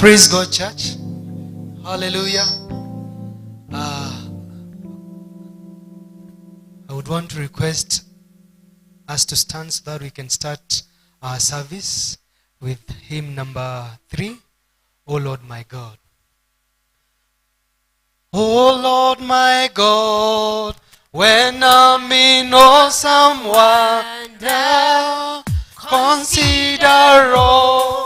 Praise God, church. Hallelujah. I would want to request us to stand so that we can start our service with hymn number 3, O Lord my God. O Lord my God, when I'm in awesome wonder, consider all.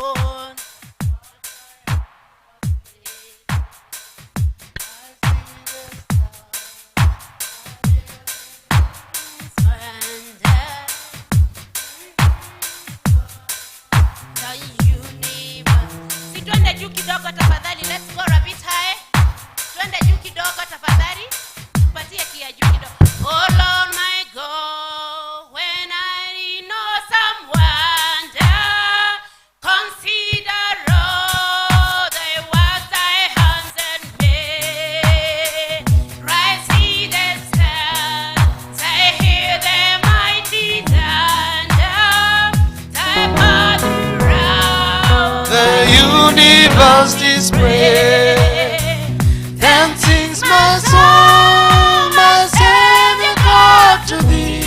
Let's go a bit high. Twende juu kidogo tafadhali. Tupatie kia juu kidogo. Oh Lord my God, when I know some wonder, consider all thy works thy hands had made. Rise see the stars, I hear the mighty thunder, thy path around the universe display. Then sings my soul, my Savior God, to thee.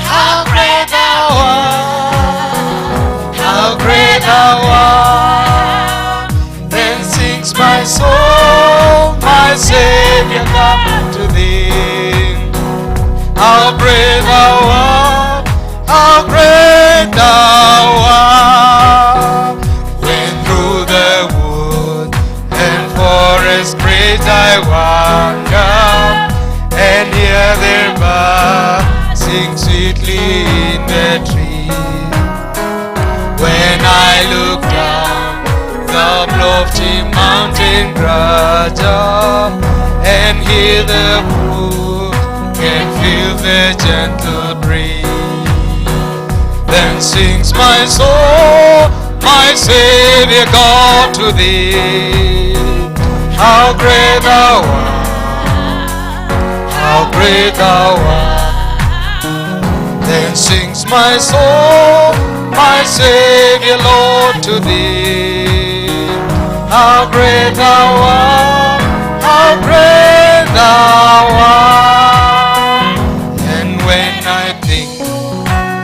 How great thou art, how great thou art. Then sings my soul, my Savior God, to thee. How great thou art, how great thou art. When through the wood and forest great I wander, and hear their birds sing sweetly in the trees. When I look down the lofty mountain grotto, and hear the brook and feel the gentle breeze, then sings my soul, my Savior God, to thee. How great thou art, how great thou art. Then sings my soul, my Savior Lord, to thee. How great thou art, how great thou art. And when I think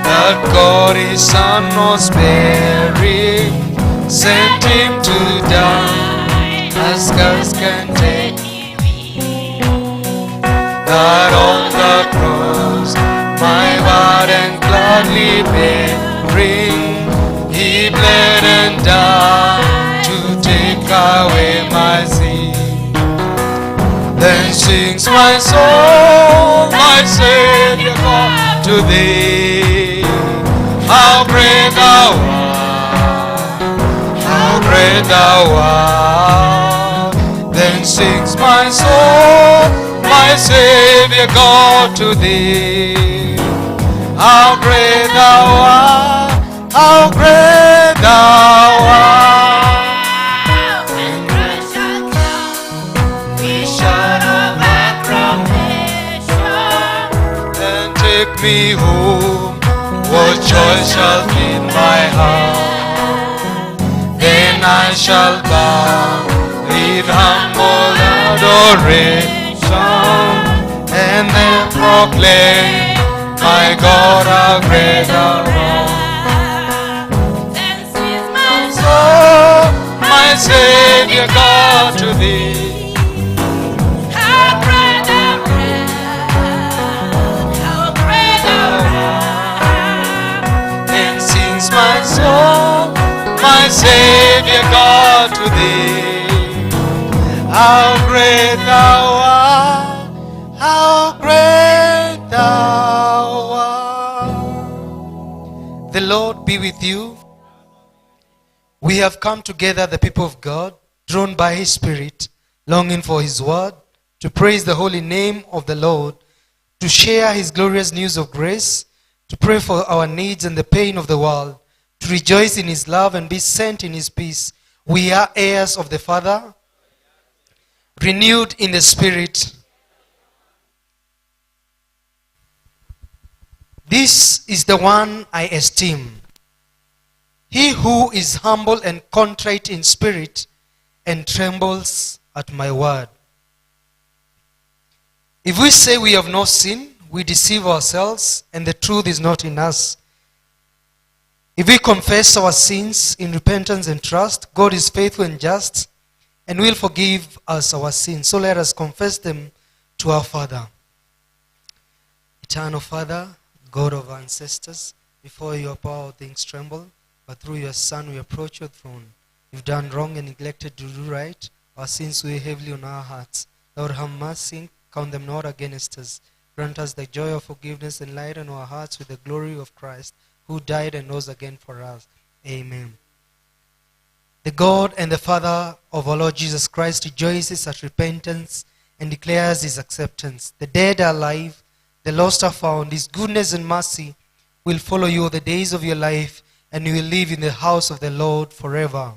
that God his Son was sparing, sent him to die, as scars can take, that on the cross my burden gladly bearing, he bled and died to take away my sin. Then sings my soul, my Savior God, to thee. How great thou art, how great thou art. Then sings my soul, my Savior God, to thee. How great thou art, how great thou art. when Christ shall come, we shall overcome nation. Then take me home, what joy shall fill my heart. Then I shall bow with humble adoration, and then proclaim, my God, how great thou art. Then sings my So, my Savior God, to thee. how great thou art, how great thou art. Then sings my soul, my Savior God, to thee. How great thou art, how great thou art. The Lord be with you. We have come together, the people of God, drawn by his Spirit, longing for his word, to praise the holy name of the Lord, to share his glorious news of grace, to pray for our needs and the pain of the world, to rejoice in his love and be sent in his peace. We are heirs of the Father, renewed in the Spirit. This is the one I esteem. He who is humble and contrite in spirit and trembles at my word. If we say we have no sin, we deceive ourselves, and the truth is not in us. If we confess our sins in repentance and trust, God is faithful and just, and will forgive us our sins. So let us confess them to our Father. Eternal Father, God of our ancestors, before your power all things tremble, but through your Son we approach your throne. We've done wrong and neglected to do right. Our sins weigh heavily on our hearts. Lord, have mercy, count them not against us. Grant us the joy of forgiveness and lighten our hearts with the glory of Christ, who died and rose again for us. Amen. The God and the Father of our Lord Jesus Christ rejoices at repentance and declares his acceptance. The dead are alive, the lost are found. His goodness and mercy will follow you all the days of your life, and you will live in the house of the Lord forever.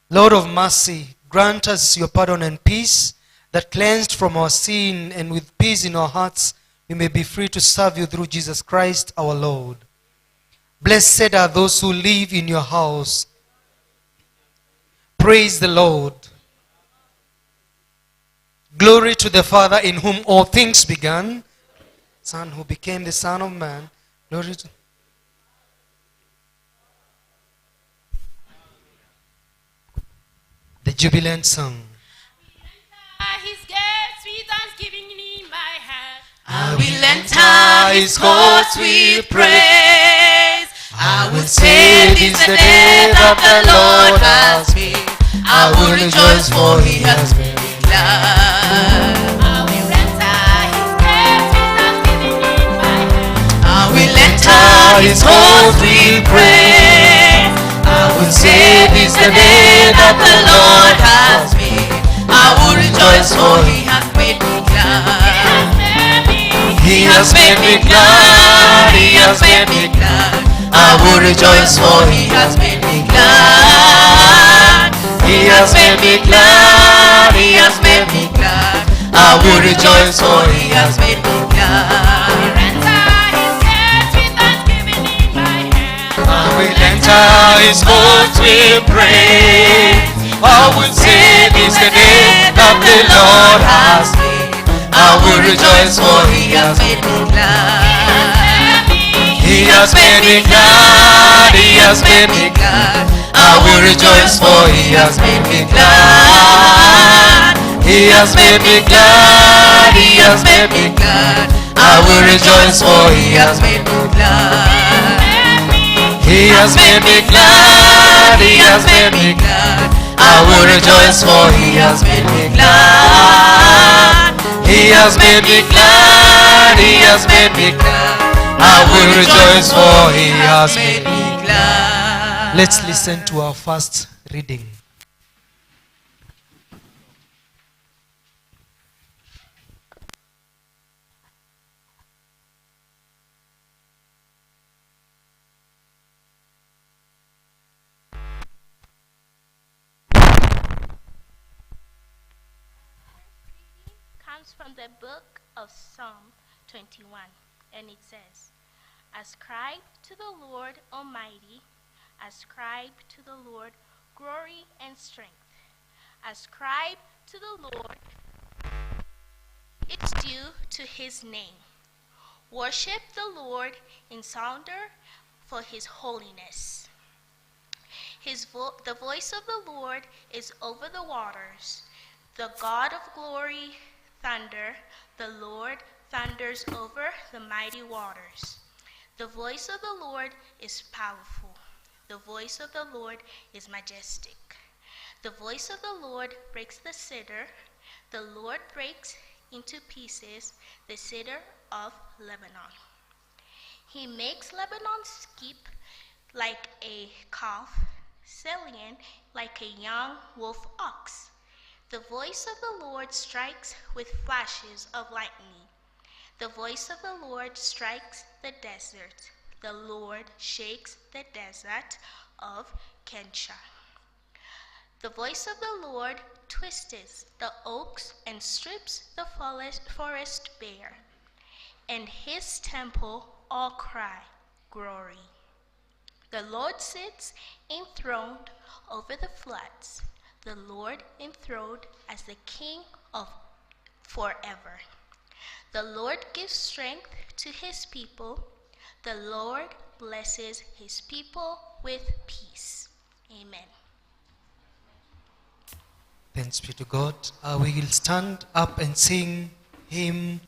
Lord of mercy, grant us your pardon and peace, that cleansed from our sin and with peace in our hearts, we may be free to serve you through Jesus Christ our Lord. Blessed are those who live in your house. Praise the Lord. Glory to the Father, in whom all things began. Son who became the Son of Man. Glory to the jubilant song. His gates with thanksgiving in my heart. I will enter his courts with praise. I will say this the day that the Lord has made. I will rejoice, for he has made me glad. I will enter his gates with thanksgiving in my heart. I will enter his courts with praise. I will say this the day that the Lord has made. I will rejoice, for he has made me glad. He has made me glad. He has made me glad. I will rejoice, for he has made me glad. He has made me glad. He has made me glad. I will rejoice, for he has made me glad. I will enter his courts with praise. I will say this the day that the Lord has made. I will rejoice, for he has made me glad. He has made me glad. He has made me glad. I will rejoice, for he has made me glad. He has made me glad. He has made me glad. I will rejoice, for he has made me glad. He has made me glad. He has made me glad. I will rejoice, for he has made me glad. He has made me glad. He has made me glad. I will rejoice, for he has made me glad. Let's listen to our first reading. Comes from the book of Psalm 21, and it says, Ascribe to the Lord Almighty, ascribe to the Lord glory and strength. Ascribe to the Lord its due to his name. Worship the Lord in splendor for his holiness. The voice of the Lord is over the waters. The God of glory thunder. The Lord thunders over the mighty waters. The voice of the Lord is powerful. The voice of the Lord is majestic. The voice of the Lord breaks the cedar. The Lord breaks into pieces the cedar of Lebanon. He makes Lebanon skip like a calf, salient like a young wolf ox. The voice of the Lord strikes with flashes of lightning. The voice of the Lord strikes the desert. The Lord shakes the desert of Kensha. The voice of the Lord twists the oaks and strips the forest bare. And his temple all cry, Glory. The Lord sits enthroned over the floods. The Lord enthroned as the King of forever. The Lord gives strength to his people. The Lord blesses his people with peace. Amen. Thanks be to God. We will stand up and sing hymn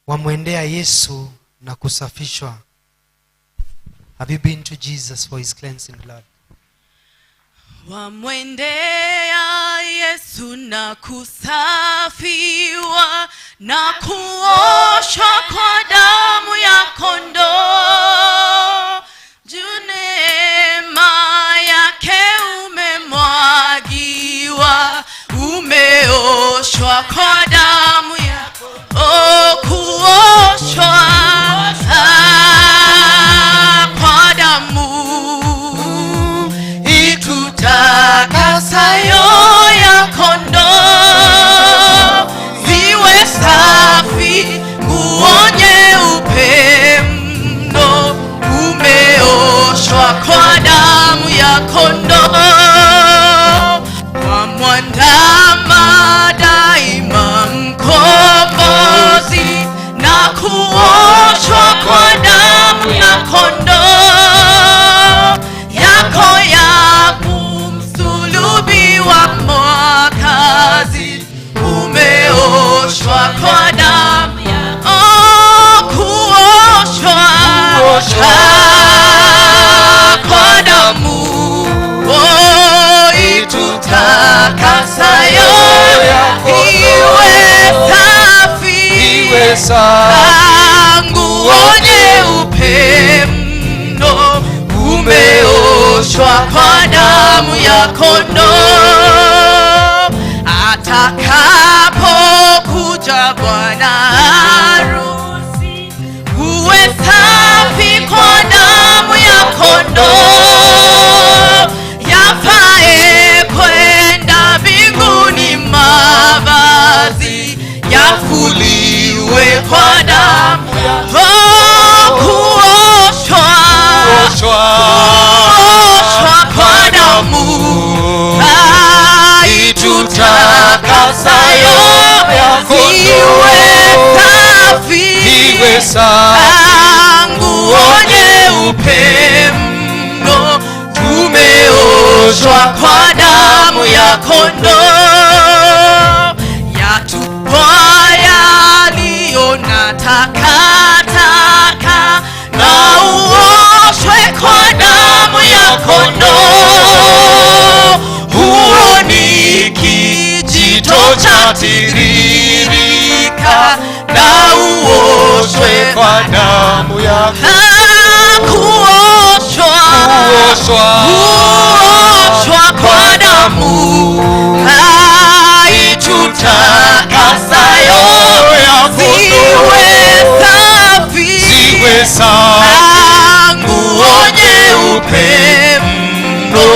Wamwendea Yesu na kusafishwa. Have you been to Jesus for his cleansing blood? Wamwendea Yesu na kusafiwa na kuoshwa kwa damu ya kondoo. Juu neema yake umemwagiwa, umeoshwa kwa damu ya kondoo. Kuoshwa kwa damu itutakasayo ya kondoo, ziwe safi nguo nyeupe mno, umeoshwa kwa damu ya kondoo. Wamwandama daima mkombozi na kuoshwa kwa damu ya kondoo yako ya kumsulubiwa mwakazi, umeoshwa kwa damu ya kuoshwa kwa damu itutakasayo, iwe safi nguo nyeupe mno, umeoshwa kwa damu ya kondoo. Atakapokuja bwana harusi, uwe safi kwa damu ya kondoo, yafae kwenda mbinguni mavazi, yafuliwe kwa damu ya kuoshwa kwa damu itutakasayo, iwe safi nguo nyeupe mno, tumeoshwa kwa damu ya kondoo. Yatupwa yaliyo na takataka, na uoshwe kwa damu ya kondoo. Huo ni kijito cha tiririka, na uoshwe kwa damu ya kuoshwa kwa damu itutakasayo, ziwe safi nguo nyeupe mno,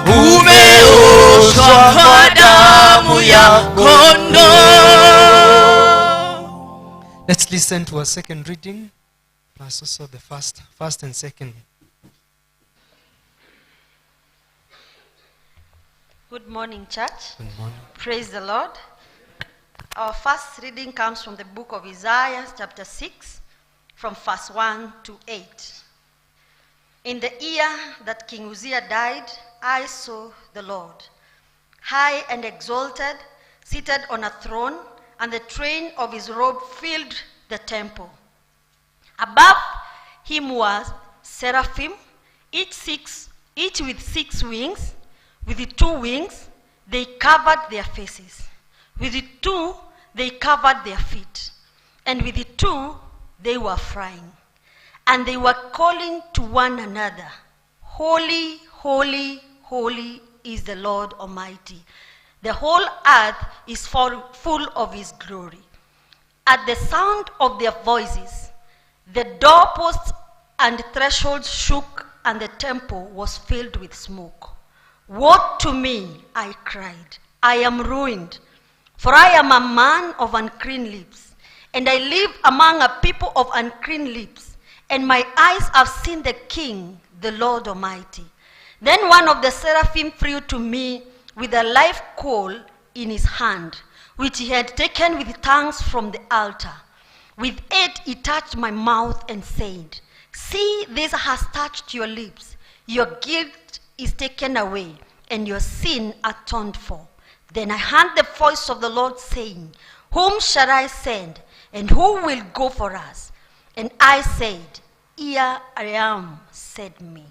umeoshwa kwa damu ya kondoo. Let's listen to a second reading, plus also the first and second. Good morning, church. Good morning. Praise the Lord. Our first reading comes from the book of Isaiah, chapter 6, from verse 1 to 8. In the year that King Uzziah died, I saw the Lord, high and exalted, seated on a throne, and the train of his robe filled the temple. Above him was seraphim, each with 6 wings. With the 2 wings, they covered their faces. With the 2, they covered their feet. And with the 2, they were flying. And they were calling to one another, Holy, holy, holy is the Lord Almighty. The whole earth is full of his glory. At the sound of their voices, the doorposts and thresholds shook, and the temple was filled with smoke. Woe to me, I cried. I am ruined, for I am a man of unclean lips, and I live among a people of unclean lips, and my eyes have seen the King, the Lord Almighty. Then one of the seraphim flew to me with a live coal in his hand, which he had taken with tongues from the altar. With it he touched my mouth and said, "See, this has touched your lips. Your guilt is taken away, and your sin atoned for." Then I heard the voice of the Lord saying, "Whom shall I send, and who will go for us?" And I said, "Here I am, send me."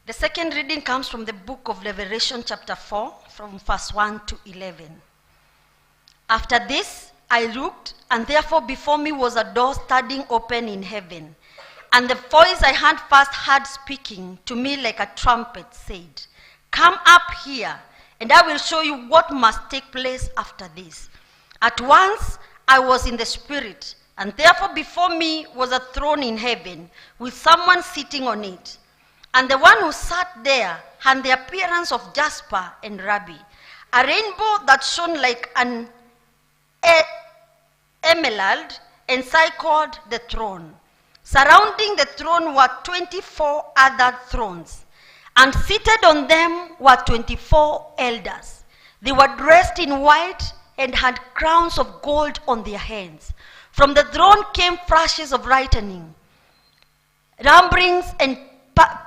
The second reading comes from the book of Revelation chapter 4, from verse 1 to 11. After this, I looked, and therefore before me was a door standing open in heaven. And the voice I had first heard speaking to me like a trumpet said, "Come up here, and I will show you what must take place after this." At once I was in the Spirit, and therefore before me was a throne in heaven, with someone sitting on it. And the one who sat there had the appearance of jasper and ruby, a rainbow that shone like an emerald encircled the throne. Surrounding the throne were 24 other thrones, and seated on them were 24 elders. They were dressed in white and had crowns of gold on their heads. From the throne came flashes of lightning, rumblings, and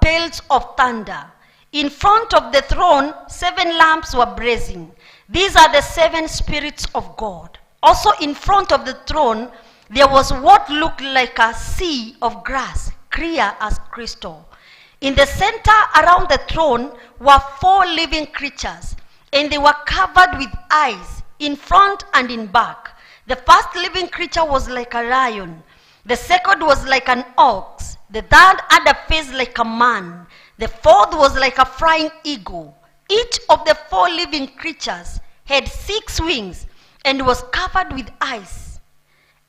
peals of thunder. In front of the throne, 7 lamps were blazing. These are the 7 spirits of God. Also in front of the throne, there was what looked like a sea of glass, clear as crystal. In the center around the throne were 4 living creatures, and they were covered with eyes in front and in back. The first living creature was like a lion. The second was like an ox. The third had a face like a man. The fourth was like a flying eagle. Each of the 4 living creatures had 6 wings and was covered with eyes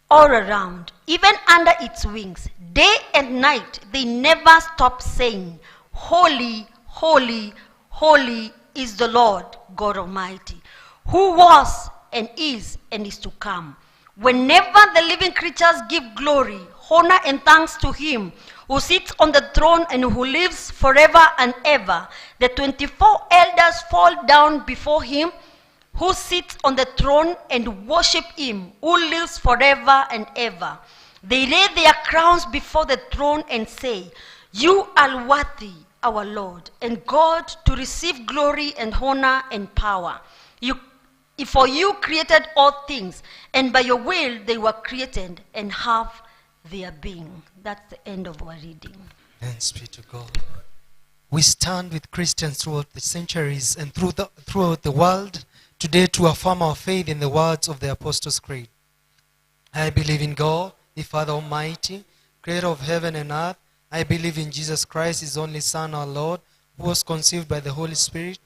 all around, even under its wings. Day and night they never stopped saying, "Holy, holy, holy is the Lord God Almighty, who was and is to come." Whenever the living creatures give glory, honor, and thanks to him who sits on the throne and who lives forever and ever, the 24 elders fall down before him who sits on the throne and worship him who lives forever and ever. They lay their crowns before the throne and say, "You are worthy, our Lord and God, to receive glory and honor and power. For you created all things, and by your will they were created and have their being." That's the end of our reading. Thanks be to God. We stand with Christians throughout the centuries and throughout the world today to affirm our faith in the words of the Apostles' Creed. I believe in God, the Father Almighty, creator of heaven and earth. I believe in Jesus Christ, his only Son, our Lord, who was conceived by the Holy Spirit,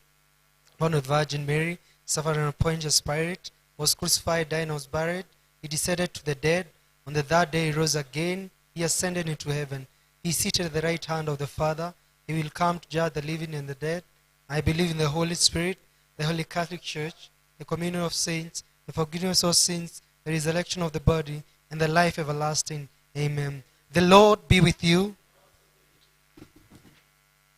born of Virgin Mary, suffered under Pontius Pilate, was crucified, died, and was buried. He descended to the dead. On the third day he rose again. He ascended into heaven. He is seated at the right hand of the Father. He will come to judge the living and the dead. I believe in the Holy Spirit, the Holy Catholic Church, the communion of saints, the forgiveness of sins, the resurrection of the body, and the life everlasting. Amen. The Lord be with you.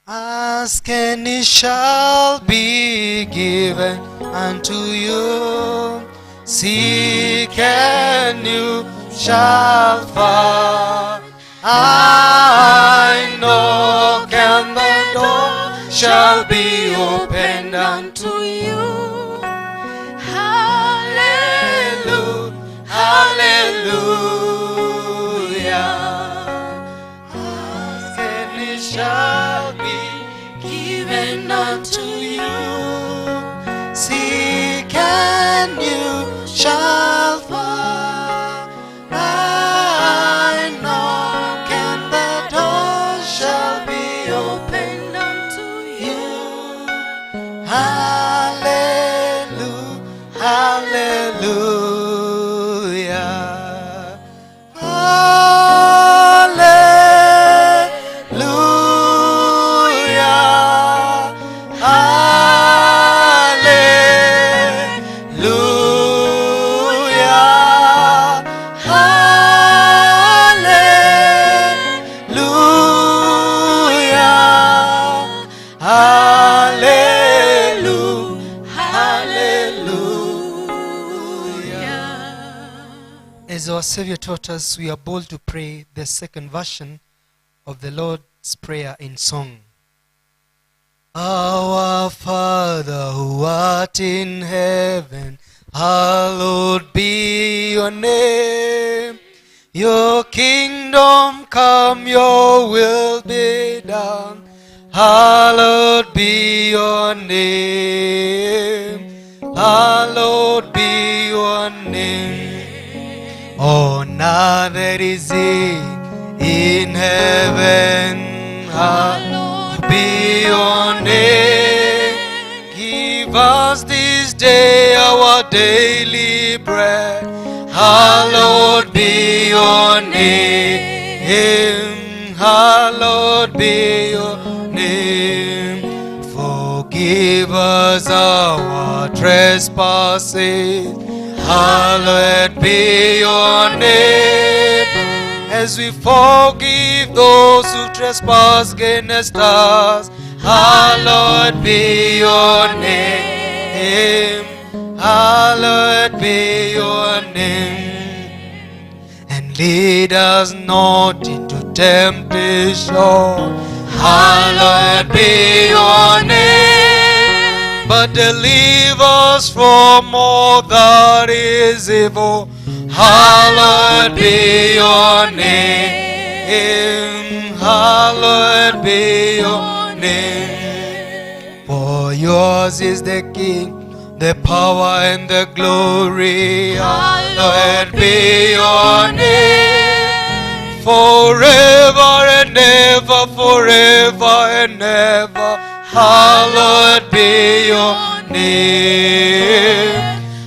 Ask and it shall be given unto you. Seek and you shall find. I knock and the door shall be opened unto you. Hallelujah, hallelujah. Ask and it shall be given unto you. Seek and you shall find. I knock and the door shall be opened unto you. Hallelujah, hallelujah. Hallelujah, hallelujah. As our Savior taught us, we are bold to pray the second version of the Lord's Prayer in song. Our Father who art in heaven, hallowed be your name. Your kingdom come, your will be done. Hallowed be your name. Hallowed be your name. On earth that is in heaven, hallowed be your name. Give us this day our daily bread. Hallowed be your name. Hallowed be your name. Forgive us our trespasses. Hallowed be your name. As we forgive those who trespass against us. Hallowed be your name. Hallowed be your name. And lead us not into temptation. Hallowed be your name. But deliver us from all that is evil. Hallowed be your name. Hallowed be your name. For yours is the King, the power and the glory. Hallowed be your name. Forever and ever, forever and ever. Hallowed be your name.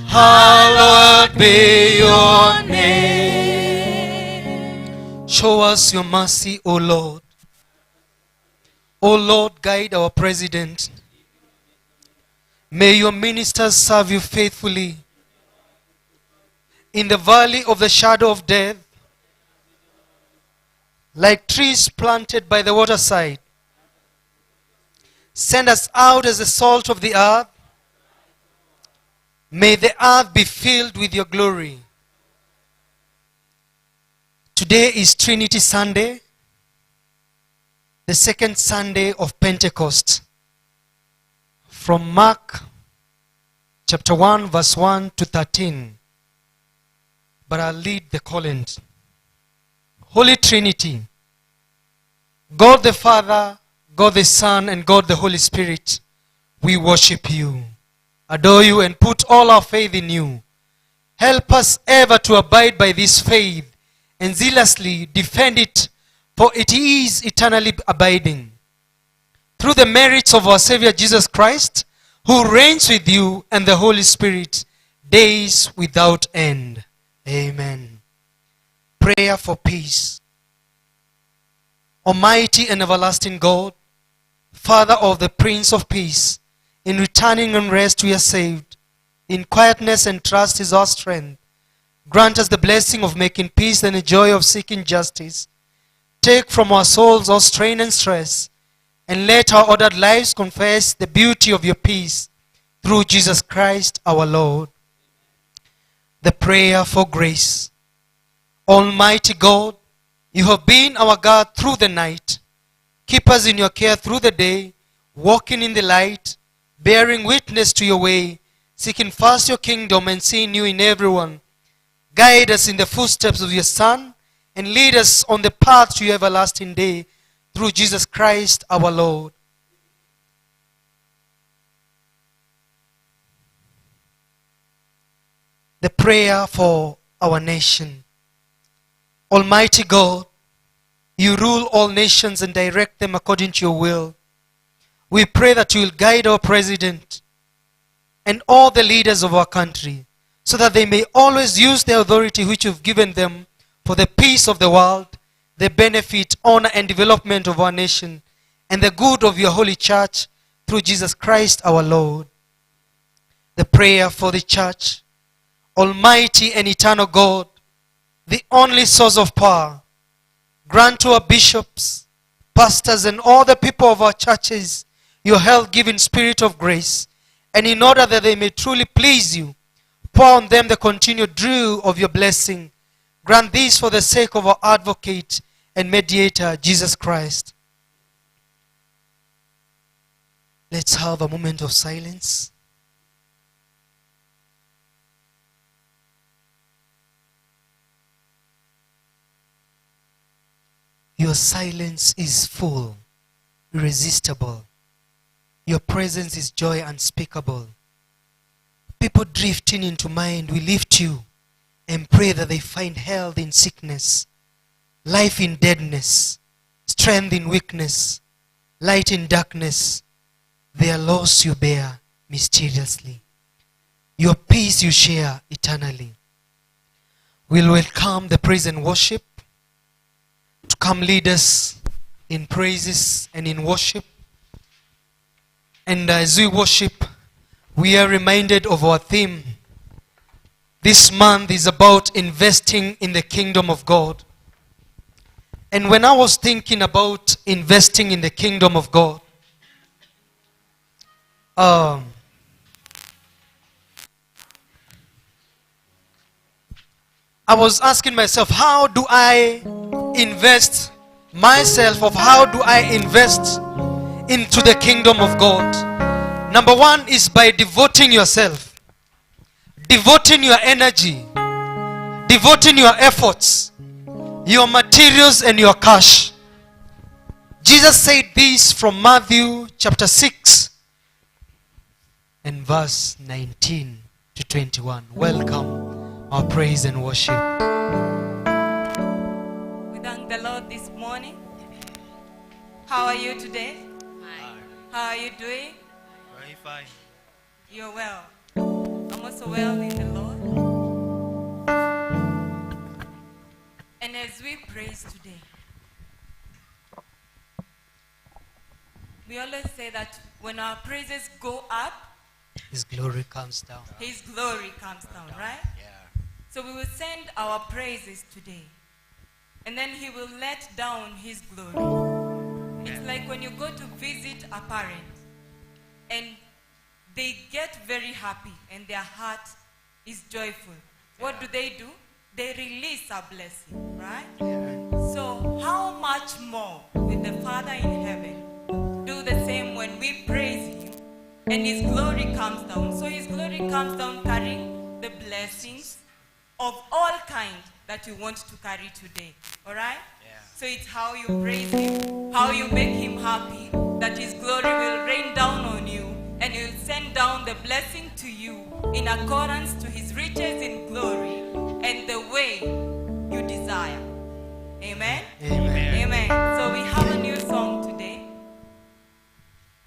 Hallowed be your name. Show us your mercy, O Lord. O Lord, guide our president. May your ministers serve you faithfully. In the valley of the shadow of death, like trees planted by the waterside, send us out as the salt of the earth. May the earth be filled with your glory. Today is Trinity Sunday, the second Sunday of Pentecost. From Mark chapter 1 verse 1 to 13. But I'll lead the columns. Holy Trinity, God the Father, God the Son, and God the Holy Spirit, we worship you, adore you, and put all our faith in you. Help us ever to abide by this faith and zealously defend it, for it is eternally abiding. Through the merits of our Savior Jesus Christ, who reigns with you and the Holy Spirit, days without end. Amen. Prayer for peace. Almighty and everlasting God, Father of the Prince of Peace, in returning and rest we are saved. In quietness and trust is our strength. Grant us the blessing of making peace and the joy of seeking justice. Take from our souls all strain and stress, and let our ordered lives confess the beauty of your peace through Jesus Christ our Lord. The prayer for grace. Almighty God, you have been our God through the night. Keep us in your care through the day, walking in the light, bearing witness to your way, seeking first your kingdom and seeing you in everyone. Guide us in the footsteps of your Son, and lead us on the path to your everlasting day, through Jesus Christ our Lord. The prayer for our nation. Almighty God, you rule all nations and direct them according to your will. We pray that you will guide our president and all the leaders of our country, so that they may always use the authority which you've given them for the peace of the world, the benefit, honor, and development of our nation, and the good of your holy church, through Jesus Christ our Lord. The prayer for the church. Almighty and eternal God, the only source of power, grant to our bishops, pastors, and all the people of our churches your health-giving spirit of grace, and in order that they may truly please you, pour on them the continued dew of your blessing, Grant this for the sake of our advocate and mediator, Jesus Christ. Let's have a moment of silence. Your silence is full, irresistible. Your presence is joy unspeakable. People drifting into mind, we lift you and pray that they find health in sickness, life in deadness, strength in weakness, light in darkness. Their loss you bear mysteriously. Your peace you share eternally. We'll welcome the praise and worship to come lead us in praises and in worship. And as we worship, we are reminded of our theme. This month is about investing in the kingdom of God. And when I was thinking about investing in the kingdom of God, I was asking myself, how do I invest myself, of how do I invest into the kingdom of God? Number one is by devoting yourself, devoting your energy, devoting your efforts, your materials and your cash. Jesus said this from Matthew chapter 6 and verse 19 to 21. Welcome our praise and worship. We thank the Lord this morning. How are you today? How are you doing? Very fine. You're well. I'm also well in the Lord. And as we praise today, we always say that when our praises go up, His glory comes down. His glory comes down, right? Yeah. So we will send our praises today. And then He will let down His glory. It's like when you go to visit a parent and they get very happy and their heart is joyful. What do? They release a blessing, right? So how much more will the Father in heaven do the same when we praise Him and His glory comes down? So His glory comes down carrying the blessings of all kind that you want to carry today. Alright? Yeah. So it's how you praise Him, how you make Him happy, that His glory will rain down on you and He will send down the blessing to you in accordance to His riches in glory and the way you desire. Amen? Amen. Amen. So we have a new song today.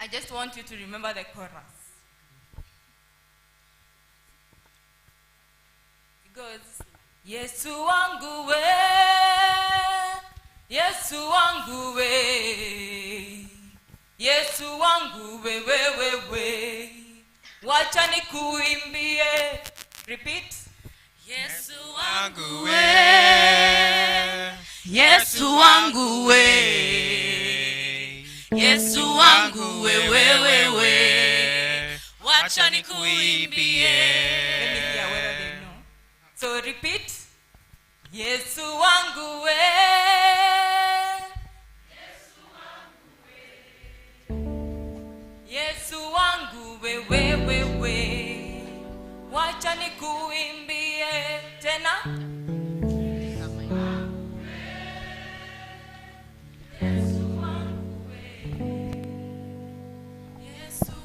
I just want you to remember the chorus. It goes, Yesu wangu we, Yesu wangu we, Yesu wangu we, wacha nikuimbie. Repeat. Yesu wangu we, Yesu wangu we, Yesu wangu we, wacha nikuimbie. Let me hear whether they know. So repeat. Yesu wangu we, Yesu wangu we, wacha nikuimbie tena. Yesu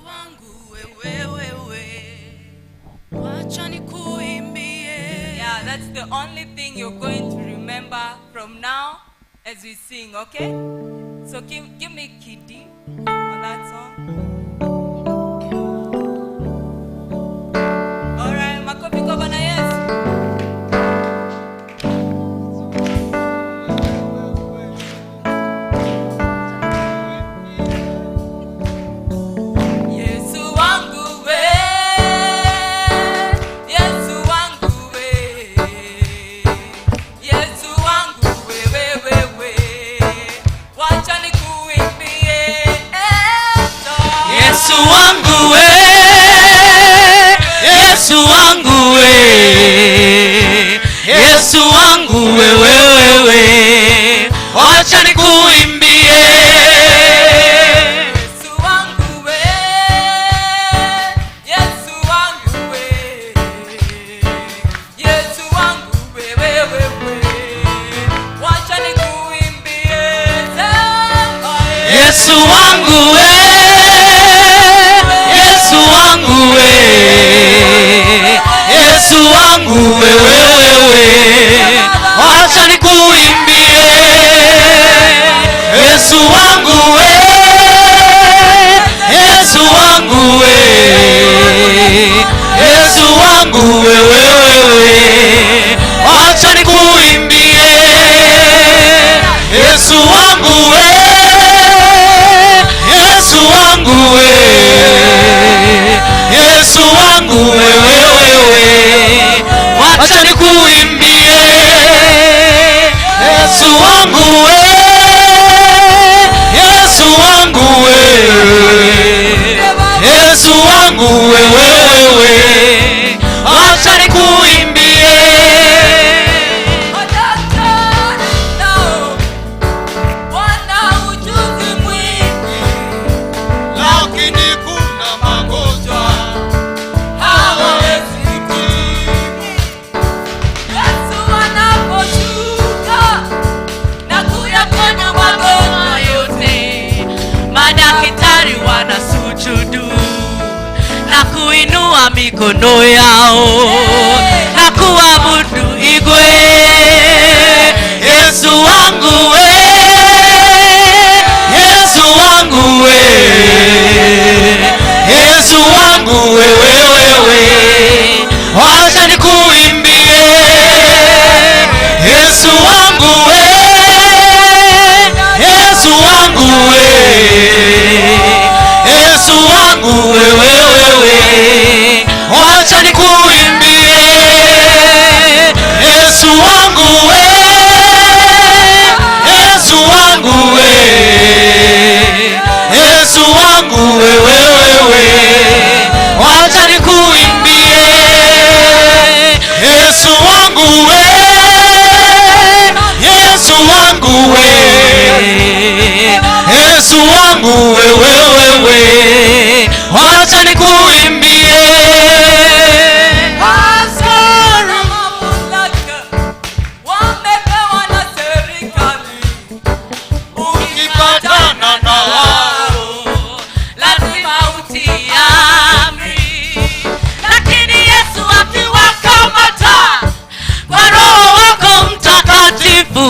wangu we, wacha nikuimbie. Yeah, that's the only thing you're going to remember from now as we sing, okay? So give me Kitty on that song. Alright, makofi kwa Bwana Yesu. Yesu wangu we, Yesu wangu we, Yesu wangu we, wacha nikuimbie. Yesu wangu we, Yesu wangu we, wacha nikuimbie. Yesu wangu we, Yesu wangu we, Yesu wangu we, wacha nikuimbie sema. Yesu wangu we, Yesu wangu we, Yesu wangu wewe, wacha nikuimbie. Yesu wangu we, Yesu wangu we, Yesu wangu wewe, wacha nikuimbie. Yesu wangu we, Yesu wangu we, Yesu wangu wewe, wacha nikuimbie. Yesu wangu we, Yesu wangu we, Yesu wangu wewe, wacha nikuimbie. Wana ujuzi mwingi, Lakini kuna magonjwa hawawezi kutibu. Yesu anaposhuka na kuyaponya magonjwa yote, madaktari wanasujudu na kuinua mikono yao na kuabudu igwe. Yesu wangu we, Yesu wangu we, Yesu wangu wewe, wacha nikuimbie. Yesu wangu we, Yesu wangu we, Yesu wangu wewe, wacha nikuimbie. Yesu wangu we, Yesu wangu we, Yesu wangu wewe, wacha nikuimbie. Yesu wangu we, Yesu wangu we, Yesu wangu wewe, wacha nikuimbie. Hasara mamlaka wamepewa na serikali. Ukipatana na wao lazima utii amri, lakini Yesu akiwakamata Kwa Roho wako Mtakatifu,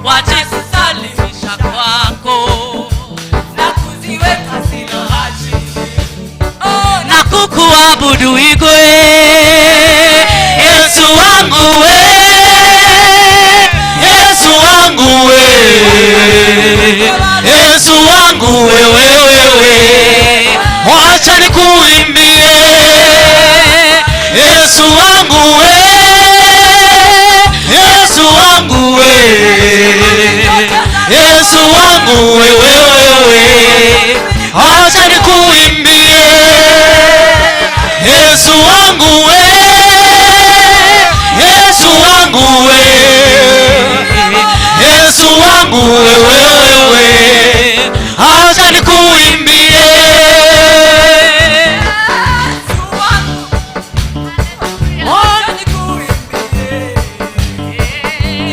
wajisalimisha kwako na kuziweka silaha chini. Oh, na kukuabudu igwe. Yesu wangu we, Yesu wangu we, Yesu wangu wewe, wacha nikuimbie. Yesu wangu we, Yesu wangu we, Yesu wangu wewe, wacha nikuimbie. Yesu wangu we, Yesu wangu we, Yesu wangu wewe, wacha nikuimbie. wacha nikuimbie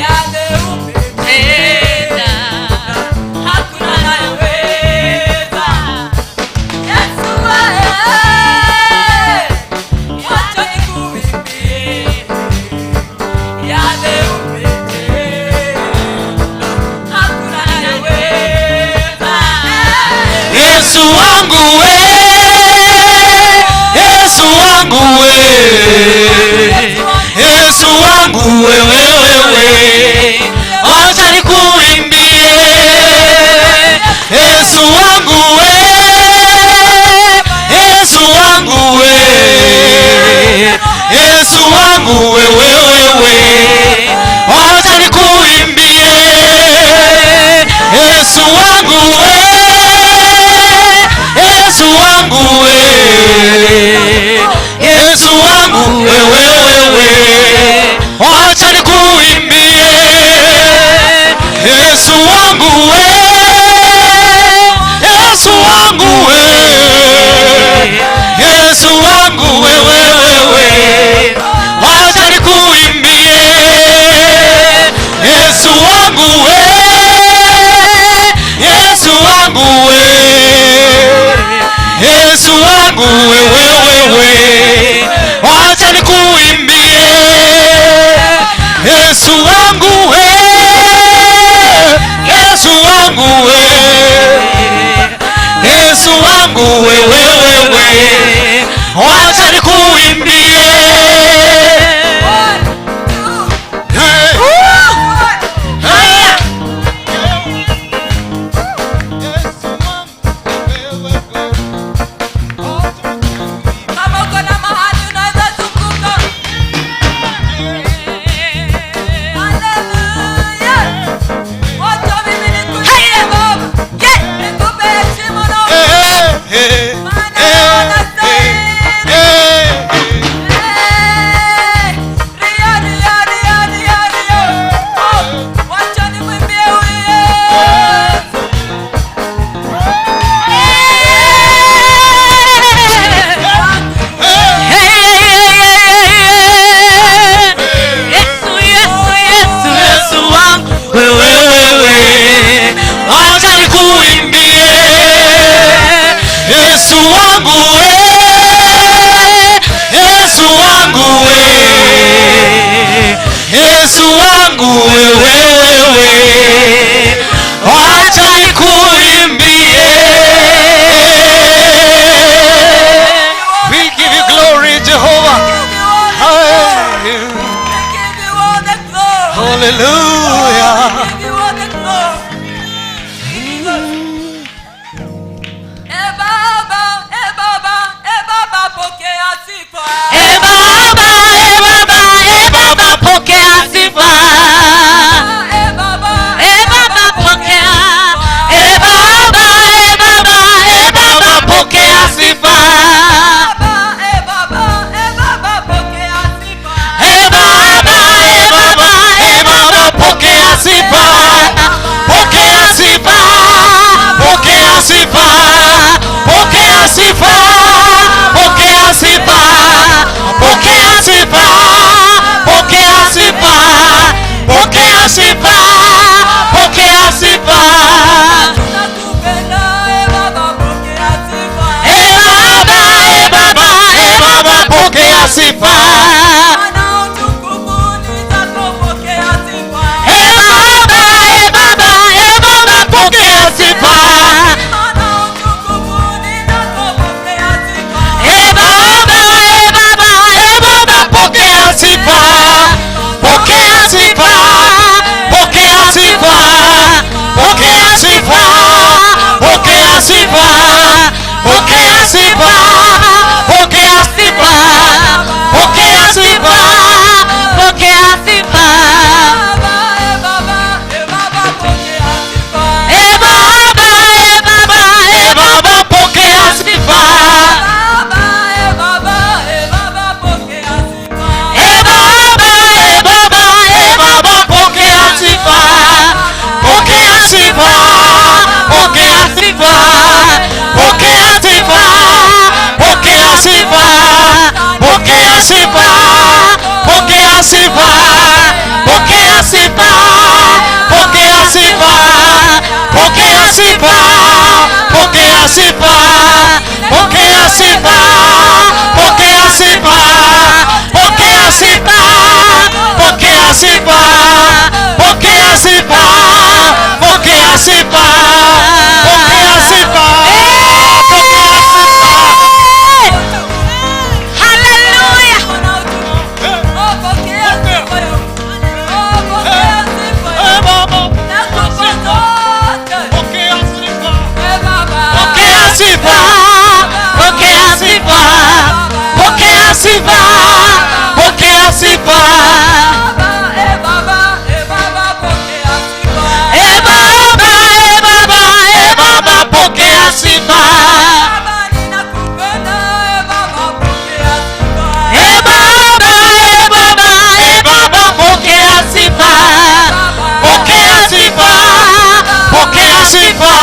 yale umetenda, hakuna anayeweza. Yesu wewe, wacha nikuimbie yale umetenda, hakuna anayeweza. Yesu wangu we, Yesu wangu we, Yesu wangu wewe, wacha nikuimbie. Yesu wangu we, Yesu wangu we, Yesu wangu wewe, wacha nikuimbie. Yesu wangu we, Yesu wewe, wacha nikuimbie. Kama uko na mahali unaweza zunguka. Haleluya. Wacha mimi nikuimbie Baba. Nikupe heshima na maana unastahili. Ria, ria, ria, ria, ria. Oh, wacha nimwimbie huyu Yesu. Yesu wangu wewe, acha nikuimbie. Yesu wangu Yesu wangu Yesu wangu wewe, acha nikuimbie. We give you glory, Jehovah. Give you all the glory. Hallelujah. Give you all the glory. Baba, pokea sifa. Baba, pokea sifa. Baba, Baba, pokea. Baba, pokea sifa. Baba, pokea sifa. Baba, pokea sifa. Pokea sifa. Pokea sifa. Pokea sifa. Pokea sifa. Pokea sifa. Pokea sifa. Pokea sifa. Pokea sifa. Tunakupenda, Baba, pokea sifa. Baba, pokea sifa. Maana utukufu ni zako, pokea sifa. Baba, pokea sifa. Maana utukufu ni zako, pokea sifa. Baba, pokea sifa. Pokea sifa. Pokea sifa. Pokea sifa. Pokea sifa. Pokea sifa. Pokea sifa. Pokea sifa. Pokea sifa. Baba, pokea sifa. Baba, pokea sifa. Baba, pokea sifa. Baba, pokea sifa. Pokea sifa. Pokea sifa. Pokea sifa. Pokea sifa. Pokea sifa. Pokea sifa. Pokea sifa. Pokea sifa. Pokea sifa. Pokea sifa. Pokea sifa. Pokea sifa. Pokea sifa. Pokea sifa. Pokea sifa. Pokea sifa. Pokea sifa. Hallelujah. Pokea sifa. Pokea sifa. Nakupa zote. Pokea sifa. Baba. Pokea sifa. Pokea sifa. Pokea sifa. Pokea sifa. Baba, pokea sifa. Baba, pokea sifa. Baba, ninakupenda. Baba, pokea sifa. Baba, pokea sifa. Pokea sifa. Pokea sifa.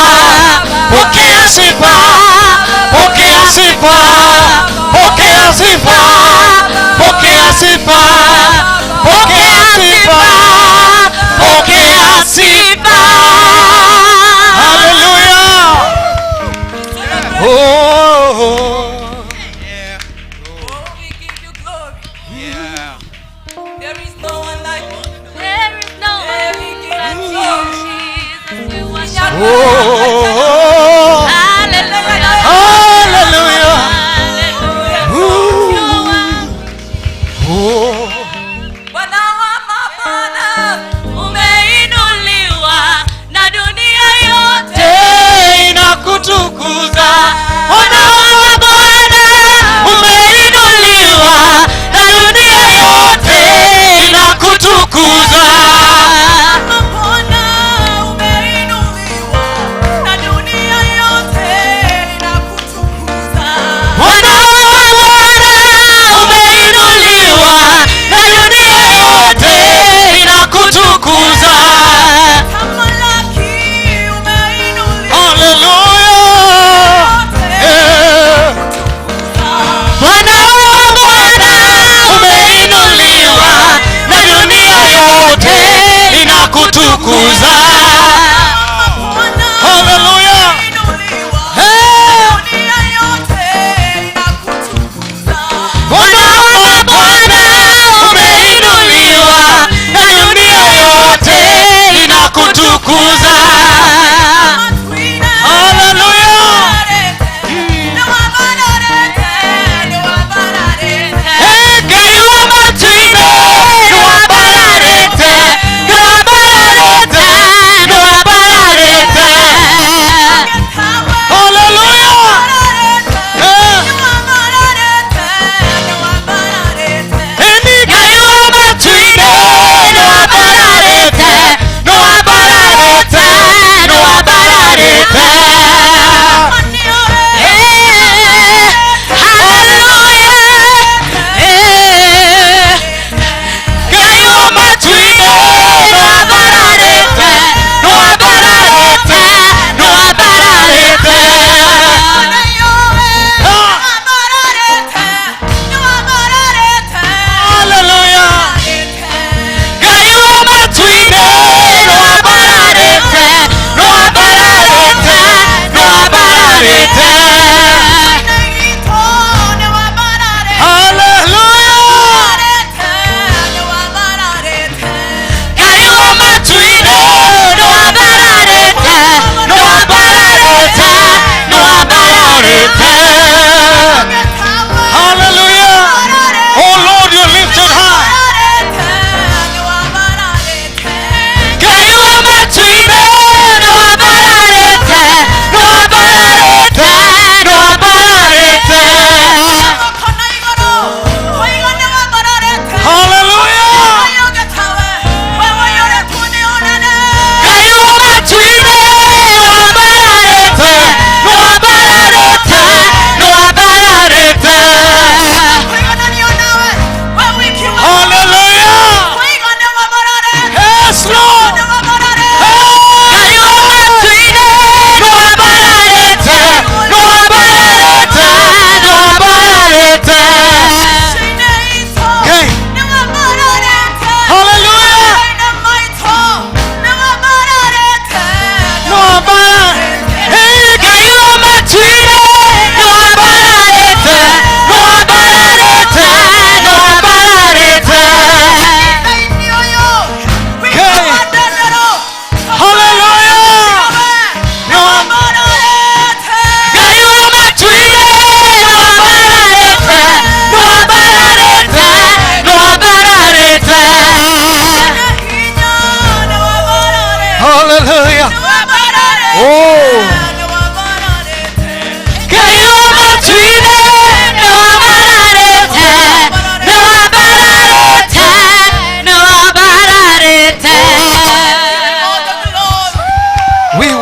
Pokea sifa. Pokea sifa. Pokea sifa. Pokea sifa. Pokea sifa. Pokea sifa. Hallelujah. Oh. We give you glory. There is no one like you. There is no There we give you glory. Jesus. We worship Oh. Hallelujah. Oh.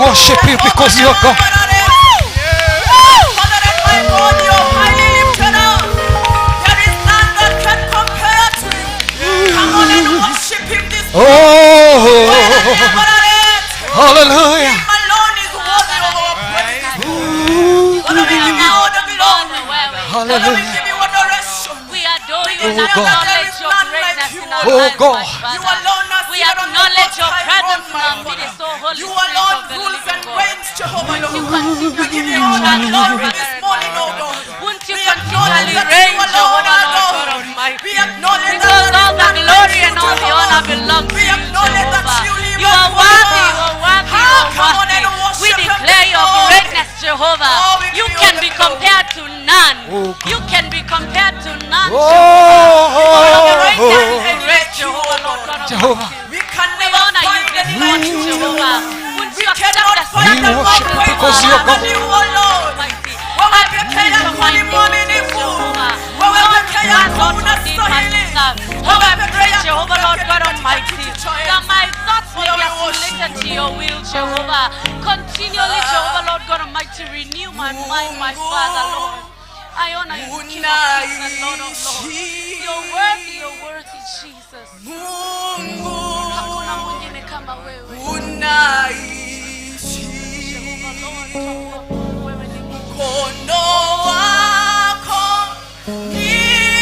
worship you because you are God. Oh, hallelujah. Hallelujah. We adore you. Oh, We God. acknowledge your greatness in our Oh, lives, God. my Father. We acknowledge your presence in our midst, so Holy You Spirit alone of the rules living and God. reigns, Jehovah Won't you Lord. continue We give to you all that glory reign, this morning, oh God. Won't you We continually acknowledge that reign, you alone Jehovah are Lord God. God Almighty? We acknowledge that Because there all is the none glory like you, and all the Jehovah. honor belong to We you, acknowledge that Jehovah. you live You and are dwell worthy, above. you are worthy, you Ah, are come on worthy. and We worship him declare this your morning. greatness, Jehovah. Oh, we You give you can all be the glory. compared to none. Oh, God. You can be compared to none, Oh, Jehovah. Your oh, greatness is oh. great, Jehovah, Lord God Jehovah. Almighty. We can We never honor you find this any like morning, you, Jehovah. Jehovah. Won't We you accept cannot the find We a worship more you sacrifice because of you our are than God. you, Jehovah, oh Lord God Lord. Almighty? Wewe I peke pray yako for my ni ministry, mwaminifu. Jehovah. Wewe Lord, peke you are yako God who did my unastahili. stuff. Wewe Lord, I peke pray, yako Jehovah, Lord unaketi God katika Almighty, kiti cha that enzi. my thoughts may Father, be we assimilated worship to you. your will, Jehovah. Continually, Jehovah, Lord God Almighty, renew my mind, my Father, Lord. I honor you, King of Kings and Lord of Lords. You're worthy, Jesus. Mungu Hakuna mwingine kama wewe. unaishi. Jehovah, Lord, tuabudu wewe ni Mungu. Mkono wako ni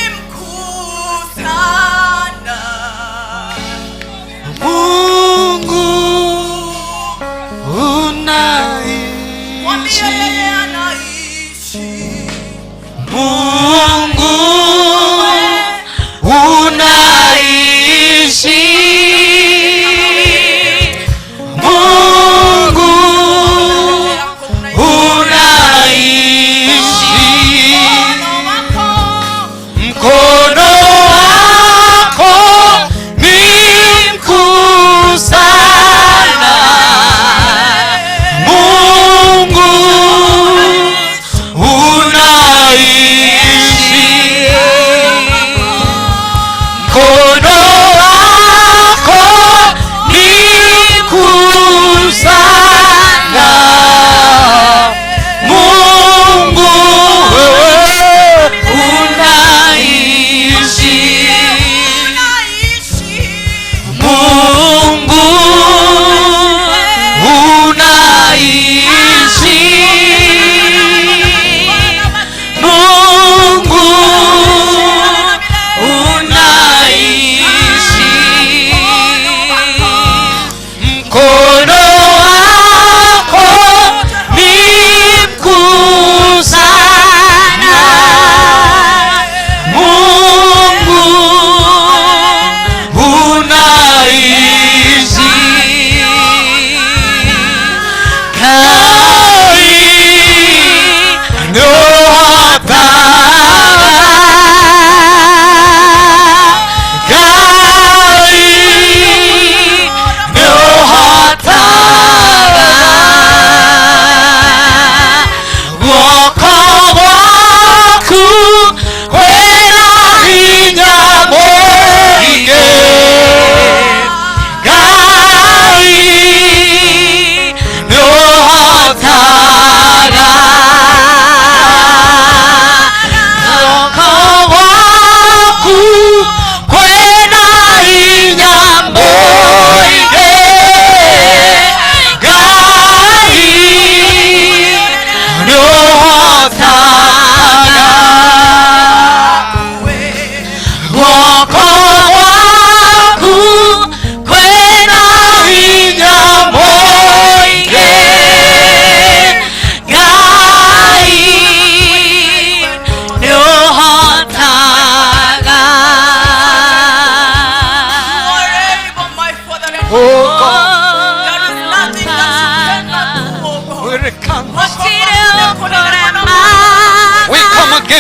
mkuu sana. Mungu Mwambie yeye unaishi. anaishi. Mungu unaishi. Mungu unaishi. Mkono wako ni mkuu sana. Mungu unaishi. Mkono wako ni mkuu sana. Mungu unaishi. Mungu unaishi. Mungu unaishi.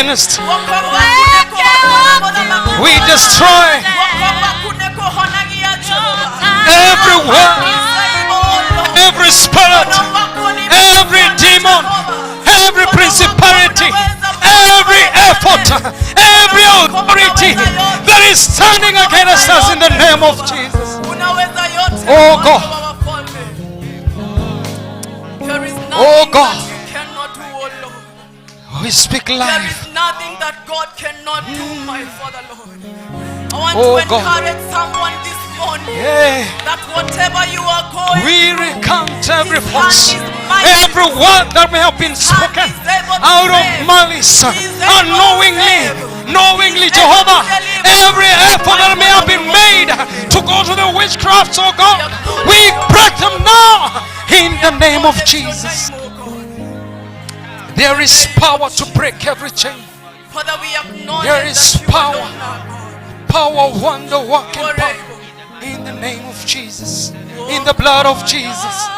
against. We destroy every word, every spirit, every demon, every principality, every effort, every authority that is standing against us in the name of Jesus. Oh God. Oh God. We speak There life. is nothing that God cannot do, my Father, Lord. I want Oh, to God. encourage someone this morning Yeah. that whatever you are going We through, recount every His voice, hand is mighty. every word that may have been spoken out of malice, unknowingly, knowingly, Jehovah. Every effort that may have been made to go to the witchcrafts, oh God, we break them now in the name of Jesus. There is power to break every chain. Father, we acknowledge There is that you power. alone are God. Power, wonder, working power. In the name of Jesus. In the blood of Jesus.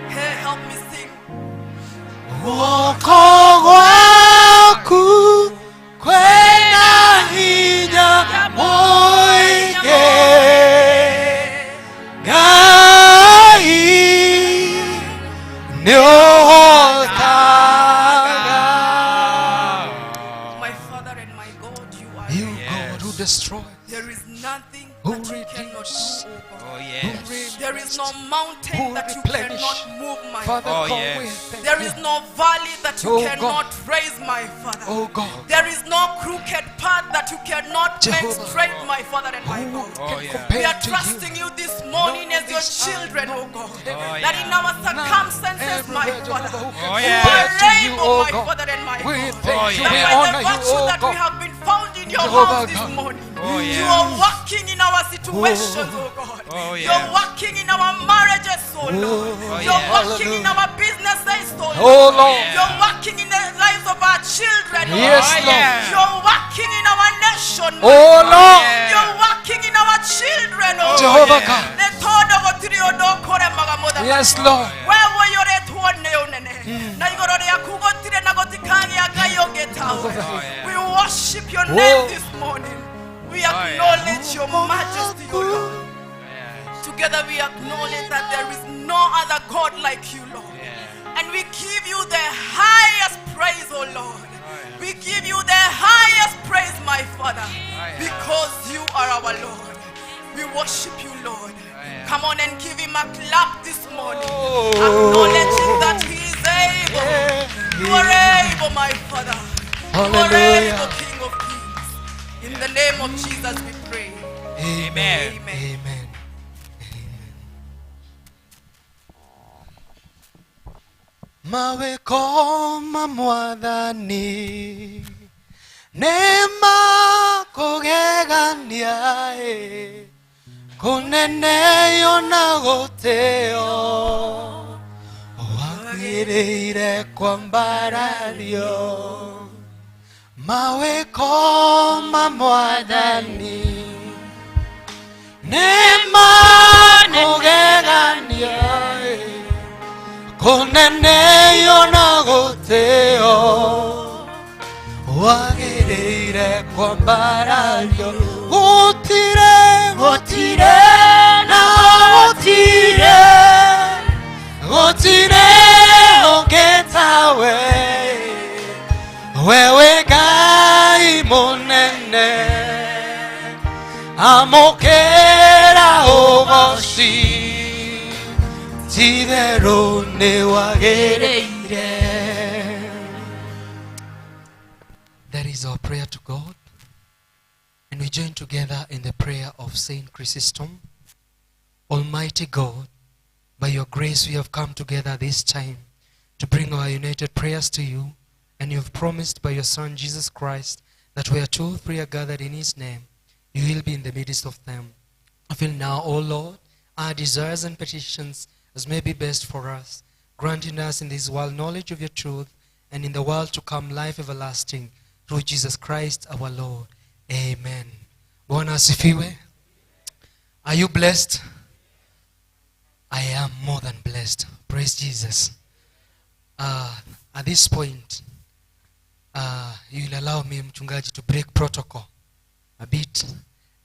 Hey, help me sing. My Father and my God, you are You there. God who destroys, There is nothing who that you cannot redeems, do, oh God. Oh, who yes. There is no reinvest, mountain who that you replenish. cannot move, my Father Oh, Father. God, yes. we thank There you. is no valley that you Oh, cannot raise, my Father. Oh God, There is no crooked path that you cannot make Jehovah. straight, my Father and my who God. can yeah. We compare are to trusting you? you this morning No, as your this children, oh God. Oh, That in our None, circumstances, my everywhere, Father, Jehovah, who can Oh, you yeah. are compare to you, able, oh my God. Father and my We God. thank Oh, you, yeah. we That by honor the you, virtue oh that we God. have been found in your Jehovah house this God. morning, Oh, you yeah. are working in our situations, oh God. Oh, yeah. You're working in our marriages, oh Lord. Oh, You're yeah. working in our businesses, oh Lord. Oh Lord. You're working in the lives of our children, oh Yes, God. Lord. Yeah. You're working in our nation, my Oh God. Lord. Yeah. You're working in our children, oh Jehovah yeah. God. Letodo gotiriodo kore magamoda. Yes, Lord. Wewe yore tuone unene. Na igoro ya kugotire na gotikangi akayogetawe. We worship your name this morning. We acknowledge your majesty, O Lord. Together we acknowledge that there is no other God like you, Lord. And we give you the highest praise, O Lord. We give you the highest praise, my Father, because you are our Lord. We worship you, Lord. Come on and give him a clap this morning. Acknowledging that he is able. You are able, my Father. You are Hallelujah. able, King of Kings. In the name of Jesus we pray. Amen. Amen. Amen. Mawe koma mwathani nema kugegania kuneneyo na guteo wagirire kwambarario mawe koma mwathani nema kugegania kuneneyo na guteo wagirire kwambarario gutire na gutire ungetawe wewe Ngai munene amukera ugoci titherũ nĩ wagĩrĩire. That is our prayer to God. And we join together in the prayer of Saint Chrysostom. Almighty God, by your grace we have come together this time to bring our united prayers to you. And you have promised by your Son Jesus Christ that where 2 or 3 are gathered in his name, you will be in the midst of them. I feel now, O Lord, our desires and petitions as may be best for us, granting us in this world knowledge of your truth, and in the world to come life everlasting through Jesus Christ our Lord. Amen. Bwana asifiwe. Are you blessed? I am more than blessed. Praise Jesus. At this point, you will allow me, mchungaji, to break protocol a bit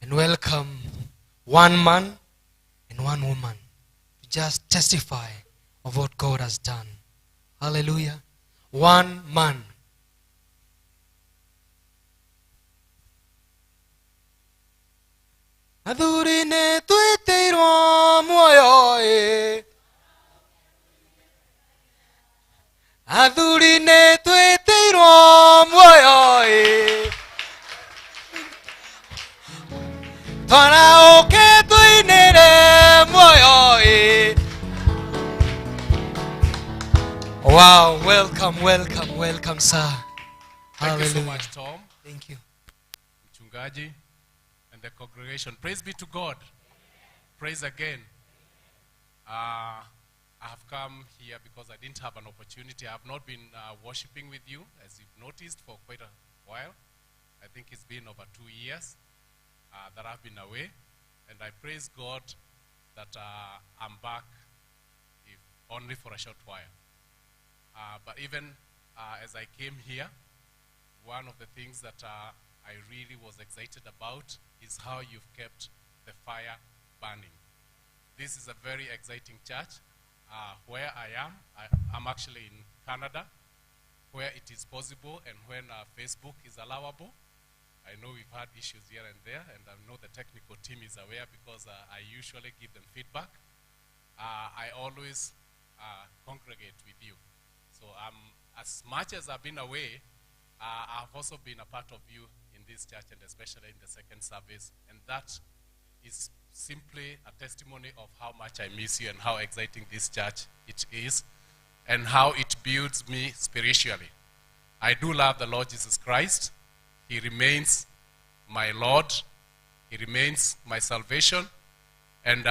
and welcome one man and one woman to just testify of what God has done. Hallelujah. One man. Athuri nĩ twĩtĩirwo muoyo ĩ. Athuri nĩ twĩtĩirwo muoyo ĩ. Twana ũke tũinĩre muoyo ĩ. Wow, welcome, sir. Thank you so Hallelujah. much, Tom, Thank you. Mchungaji, and the congregation. Praise be to God. Praise again. I have come here because I didn't have an opportunity. I have not been worshiping with you, as you've noticed, for quite a while. I think it's been over 2 years that I've been away. And I praise God that I'm back, if only for a short while. But even as I came here, one of the things that I really was excited about is how you've kept the fire burning. This is a very exciting church. Where I am, I'm actually in Canada, where it is possible and when Facebook is allowable. I know we've had issues here and there, and I know the technical team is aware because I usually give them feedback. I always congregate with you. So as much as I've been away, I've also been a part of you in this church, and especially in the second service. And that is simply a testimony of how much I miss you and how exciting this church it is and how it builds me spiritually. I do love the Lord Jesus Christ. He remains my Lord. He remains my salvation. And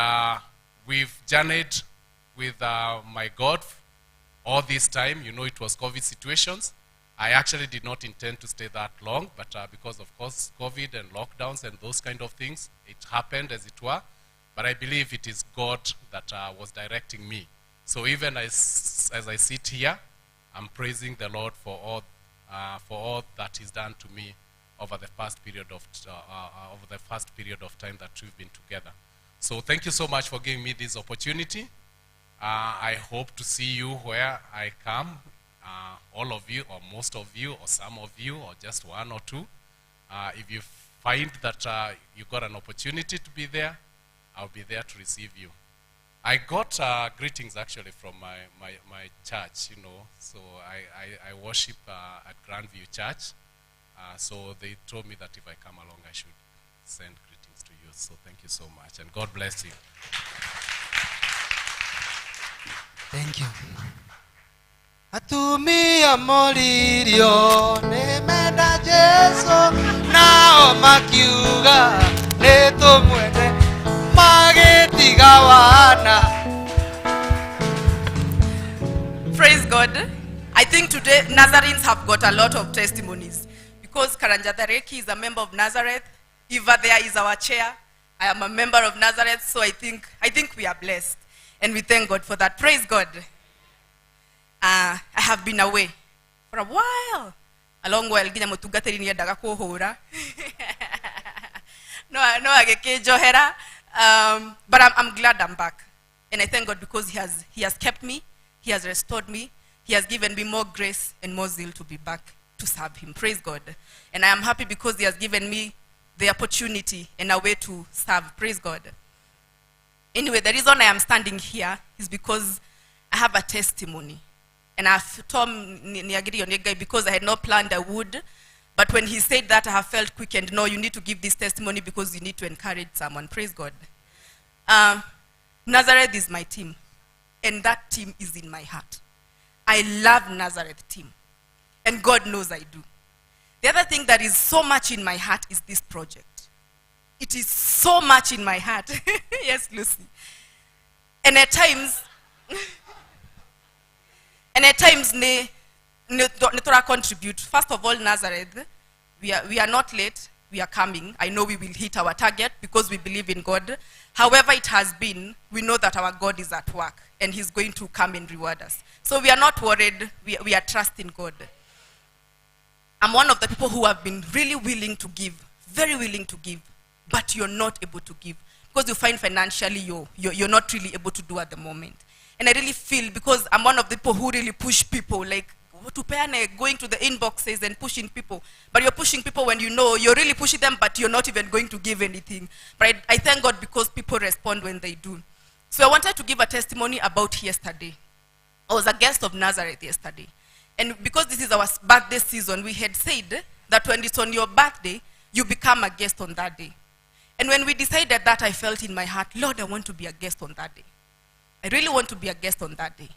we've journeyed with my God all this time. You know, it was COVID situations. I actually did not intend to stay that long, but because of course COVID and lockdowns and those kind of things, it happened as it were. But I believe it is God that was directing me. So even as I sit here, I'm praising the Lord for all that He's done to me over the past period of time that we've been together. So thank you so much for giving me this opportunity. I hope to see you where I come. All of you, or most of you, or some of you, or just one or two. If you find that you got an opportunity to be there, I'll be there to receive you. I got greetings actually from my church, you know. So I worship at Grandview Church. So they told me that if I come along, I should send greetings to you. So thank you so much, and God bless you. Thank you. Atumia moririo nemenda Jesu nao makiuga netumwene magetiga wana. Praise God. I think today Nazarenes have got a lot of testimonies because Karanja Dareki is a member of Nazareth. Eva there is our chair. I am a member of Nazareth, so I think we are blessed, and we thank God for that. Praise God. I have been away for a while. A long while. Gina mutugateri ni daga kuhura. No ageke johera. But I'm glad I'm back, and I thank God because He has kept me, He has restored me, He has given me more grace and more zeal to be back to serve Him. Praise God. And I am happy because He has given me the opportunity and a way to serve. Praise God. Anyway, the reason I am standing here is because I have a testimony. And I've told Niagiri because I had not planned I would. But when he said that, I have felt quickened. No, you need to give this testimony because you need to encourage someone. Praise God. Nazareth is my team. And that team is in my heart. I love Nazareth team. And God knows I do. The other thing that is so much in my heart is this project. It is so much in my heart. Yes, Lucy. And at times, ne contribute. First of all, Nazareth, we are not late. we are coming. I know we will hit our target because we believe in God. However it has been, we know that our God is at work and he's going to come and reward us. So we are not worried. We are trusting God. I'm one of the people who have been really willing to give, very willing to give, but you're not able to give because you find financially you're not really able to do at the moment. And I really feel, because I'm one of the people who really push people, like going to the inboxes and pushing people. But you're pushing people when you know you're really pushing them, but you're not even going to give anything. But I thank God because people respond when they do. So I wanted to give a testimony about yesterday. I was a guest of Nazareth yesterday. And because this is our birthday season, we had said that when it's on your birthday, you become a guest on that day. And when we decided that, I felt in my heart, Lord, I want to be a guest on that day. I really want to be a guest on that day.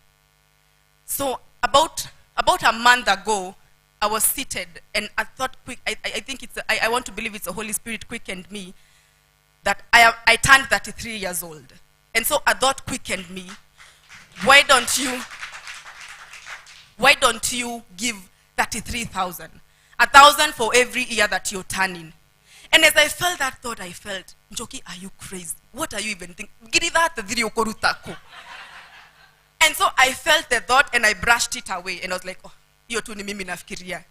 So about a month ago, I was seated and I thought, I want to believe it's the Holy Spirit quickened me, that I turned 33 years old. And so I thought quickened me, why don't you give 33,000? 1,000 for every year that you're turning. And as I felt that thought, I felt, Njoki, are you crazy? What are you even thinking? And so I felt the thought and I brushed it away. And I was like, oh, hiyo tu ni mimi nafikiria.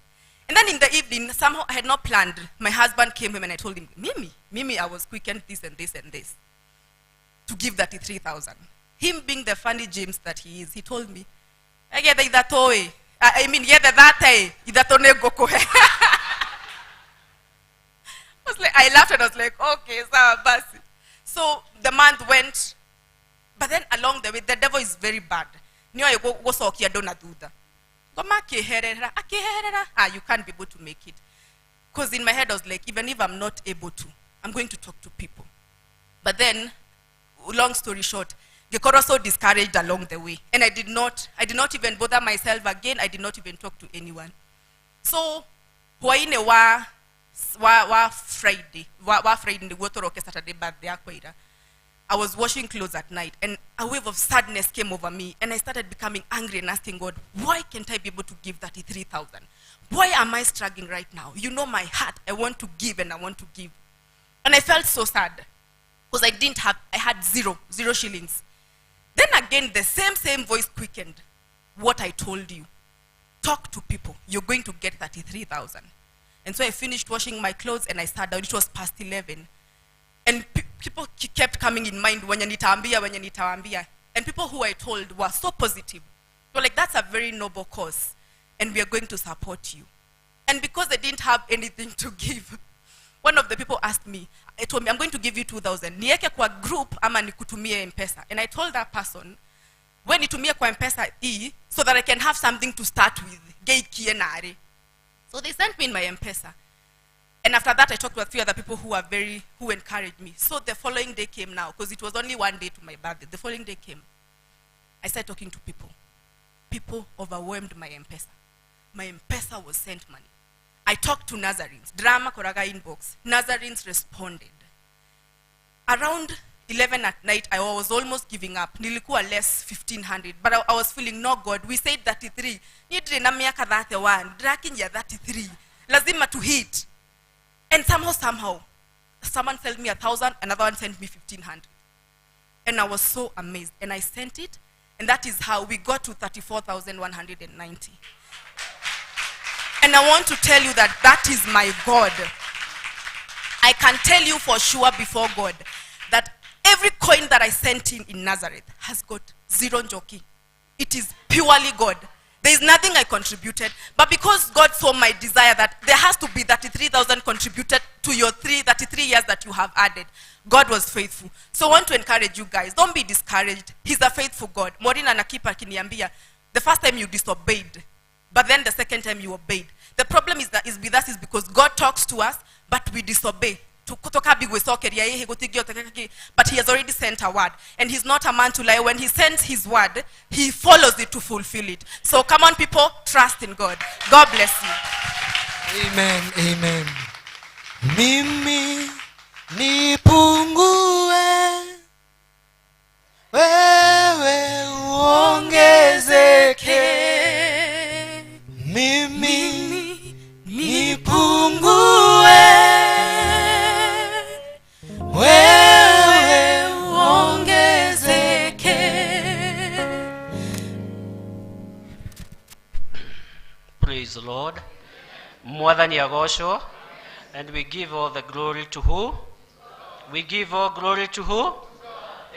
And then in the evening, somehow I had not planned. My husband came home and I told him, Mimi, I was quickened this and this and this to give 33,000. Him being the funny James that he is, he told me, I laughed and I was like, okay, basi. So the month went, but then along the way, the devil is very bad. You can't be able to make it. Because in my head I was like, even if I'm not able to, I'm going to talk to people. But then, long story short, they got also discouraged along the way. And I did not even bother myself again. I did not even talk to anyone. So, Friday, Saturday, birthday, I was washing clothes at night and a wave of sadness came over me and I started becoming angry and asking God, why can't I be able to give 33,000? Why am I struggling right now? You know my heart, I want to give and I want to give. And I felt so sad because I had zero shillings. Then again, the same voice quickened what I told you. Talk to people, you're going to get 33,000. And so I finished washing my clothes and I sat down. It was past 11. And people kept coming in mind, when nitawaambia. And people who I told were so positive. They were like, that's a very noble cause. And we are going to support you. And because I didn't have anything to give, one of the people asked me, he told me, I'm going to give you 2,000. Nieke kwa group ama nikutumie M-Pesa. And I told that person, when nitumie kwa M-Pesa so that I can have something to start with. So they sent me in my M-Pesa. And after that, I talked to a few other people who encouraged me. So the following day came now, because it was only one day to my birthday. The following day came. I started talking to people. People overwhelmed my M-Pesa. My M-Pesa was sent money. I talked to Nazarenes. Drama Koraga inbox. Nazarenes responded. Around 11 at night, I was almost giving up. Nilikuwa less 1,500. But I was feeling, no God, we said 33. Nidre na miaka 31. Drakin ya 33. Lazima to hit. And somehow, someone sent me 1,000, another one sent me 1,500. And I was so amazed. And I sent it, and that is how we got to 34,190. And I want to tell you that is my God. I can tell you for sure before God that every coin that I sent in Nazareth has got zero njoki. It is purely God. There is nothing I contributed, but because God saw my desire that there has to be 33,000 contributed to your 33 years that you have added, God was faithful. So I want to encourage you guys, don't be discouraged. He's a faithful God. Morina nakipa kiniambia, the first time you disobeyed, but then the second time you obeyed. The problem is with us is because God talks to us, but we disobey. But he has already sent a word. And he's not a man to lie. When he sends his word, he follows it to fulfill it. So come on, people, trust in God. God bless you. Amen, amen. Mimi nipungue, wewe uongezeke. Mimi nipungue, Praise the Lord. Mwathani agocwo. And we give all the glory to who? We give all glory to who?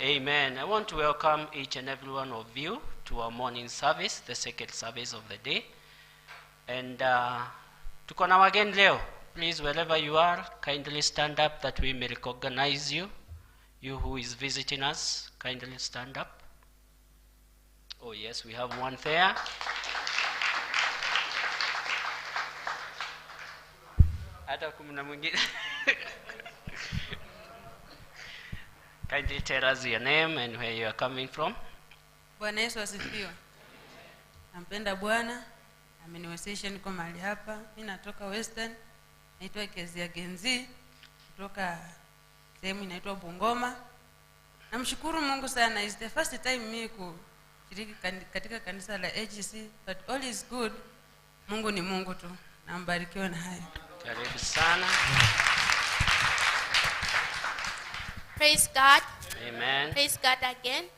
Amen. I want to welcome each and every one of you to our morning service, the second service of the day. And tuko na wageni leo. Please, wherever you are, kindly stand up that we may recognize you. You who is visiting us, kindly stand up. Oh yes, we have one there. Hata kumna mwingine. Kindly tell us your name and where you are coming from. Bwana Yesu asifiwe. Nampenda Bwana, ameniwezesha niko mahali hapa. Mimi natoka Western, naitwa Kezia Genzi, kutoka sehemu inaitwa Bungoma. Namshukuru Mungu sana. It's the first time mimi kushiriki katika kanisa la AGC, but all is good. Mungu ni Mungu tu. Nambarikiwe na hayo. Karibu sana. Praise God. Amen. Praise God again.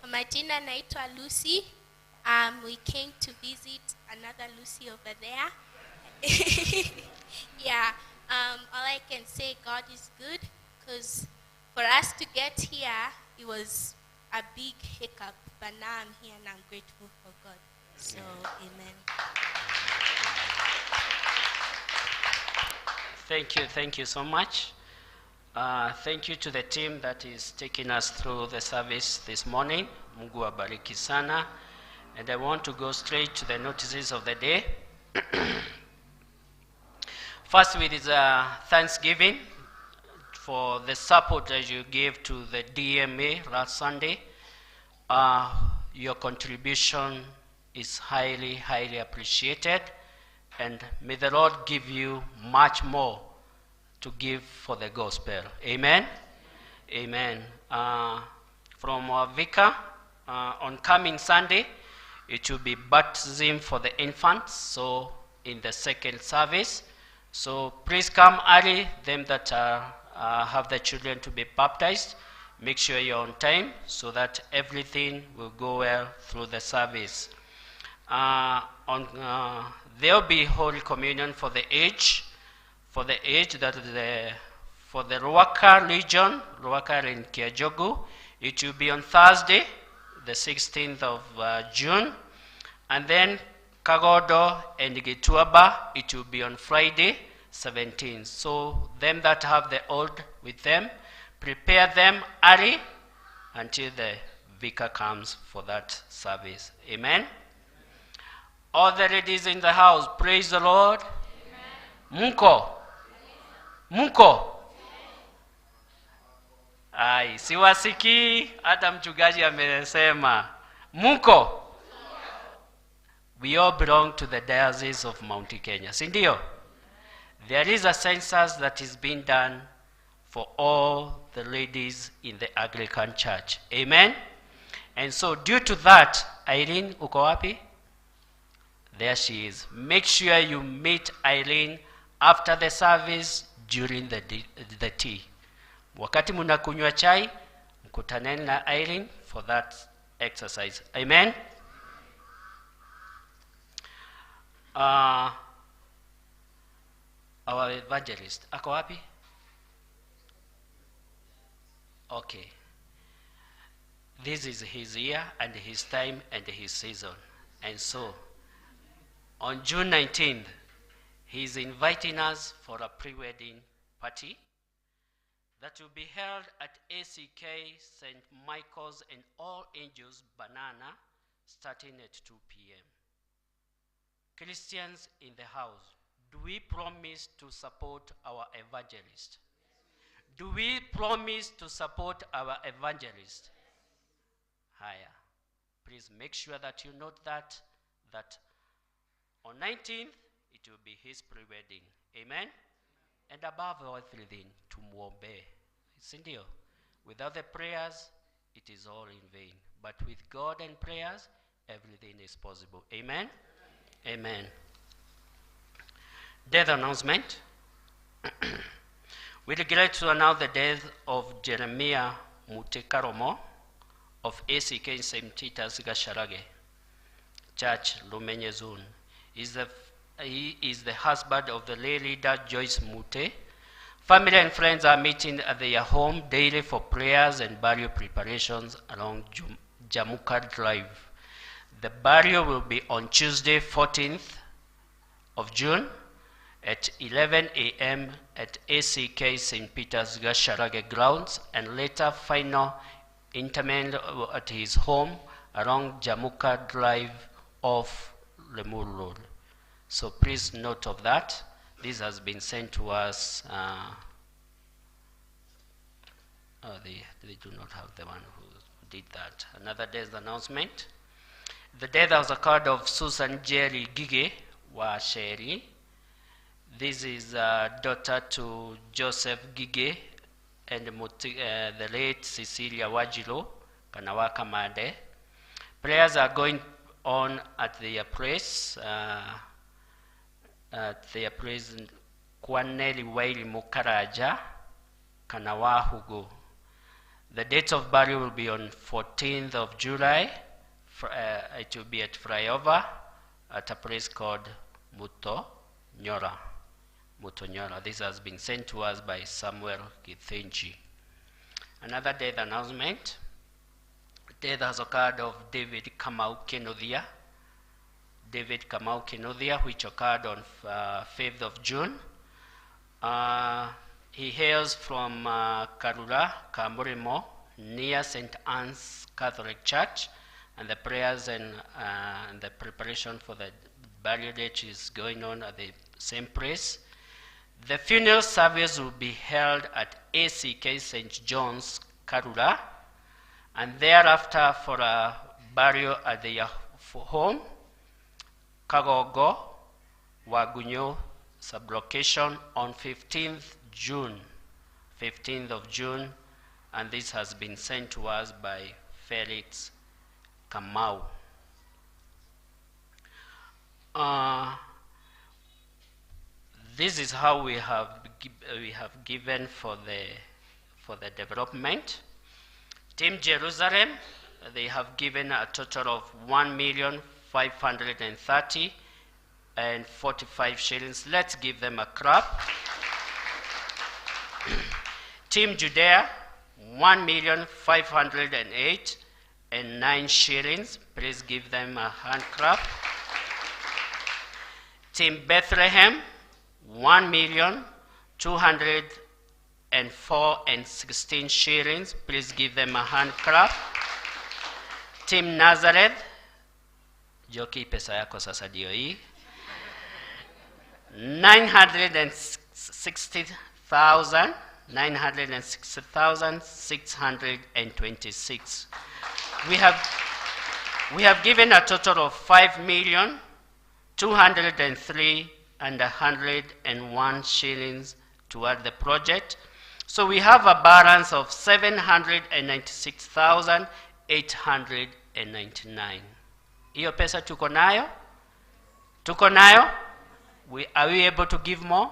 Kwa majina naitwa Lucy. We came to visit another Lucy over there. Yeah. All I can say, God is good, because for us to get here, it was a big hiccup, but now I'm here and I'm grateful for God. So, amen. Thank you so much. Thank you to the team that is taking us through the service this morning. Mungu abariki sana. And I want to go straight to the notices of the day. First, with is Thanksgiving for the support that you gave to the DMA last Sunday. Your contribution is highly, highly appreciated. And may the Lord give you much more to give for the gospel. Amen? Amen. From our vicar, on coming Sunday, it will be baptism for the infants, so in the second service. So please come early, them that have the children to be baptized. Make sure you're on time so that everything will go well through the service. There will be Holy Communion for the age that for the Ruaka region, Ruaka in Kiajogu. It will be on Thursday, the 16th of June. And then Kagodo and Gituaba, it will be on Friday, 17th. So them that have the old with them, prepare them early until the vicar comes for that service. Amen? All the ladies in the house, praise the Lord. Amen. Munko. Ai, siwasiki, hata mchungaji amesema. Munko. We all belong to the diocese of Mount Kenya. Sindio? There is a census that is being done for all the ladies in the Anglican Church. Amen? And so due to that, Irene, uko wapi? There she is. Make sure you meet Irene after the service during the tea. Wakati munakunywa chai, mkutaneni na Irene for that exercise. Amen? Our evangelist, ako wapi? Okay. This is his year and his time and his season. And so, on June 19th, he's inviting us for a pre-wedding party that will be held at ACK St. Michael's and All Angels Banana starting at 2 p.m. Christians in the house, do we promise to support our evangelist? Do we promise to support our evangelist? Higher. Please make sure that you note that on 19th, it will be his pre-wedding. Amen? And above everything, to muombe. Sindio? Without the prayers, it is all in vain. But with God and prayers, everything is possible. Amen? Amen. Death announcement. We regret to announce the death of Jeremiah Mutekaromo of ACK St. Titus Gasharage Church, Lumenye Zone. Is the He is the husband of the lay leader Joyce Mute. Family and friends are meeting at their home daily for prayers and burial preparations along Jamuka Drive. The burial will be on Tuesday, 14th of June at 11 a.m. at ACK St. Peter's Gasharage grounds, and later final interment at his home along Jamuka Drive off Lemur Road. So please note of that. This has been sent to us. They do not have the one who did that. Another day's announcement. The death has occurred of Susan Jerry Gige Washeri. This is daughter to Joseph Gige and the late Cecilia Wajilo Kanawaka Made. Prayers are going on at their place. At their place Kwaneli Waili Mukaraja Kanawahugo. The date of burial will be on 14th of July. It will be at Flyover at a place called Muto Nyora. This has been sent to us by Samuel Kithenji. Another death announcement. Death has occurred of David Kamau Kenodia. David Kamau Kenodia, which occurred on 5th of June. He hails from Karura, Kamurimo, near St. Anne's Catholic Church, and the prayers and the preparation for the burial date is going on at the same place. The funeral service will be held at ACK St. John's, Karura, and thereafter for a burial at their home, Kagogo, Wagunyo sublocation on 15th of June, and this has been sent to us by Felix Kamau. This is how we have given for the development. Team Jerusalem, they have given a total of 1,530,045 shillings. Let's give them a clap. Team Judea, 1,508,009 shillings. Please give them a hand clap. Team Bethlehem, 1,204,016 shillings. Please give them a hand clap. Team Nazareth, Joki pesa yako sasa dio hii. 960,626. We have given a total of 5,203,101 shillings toward the project. So we have a balance of 796,899. Hiyo pesa tuko nayo? Tuko nayo? Are we able to give more?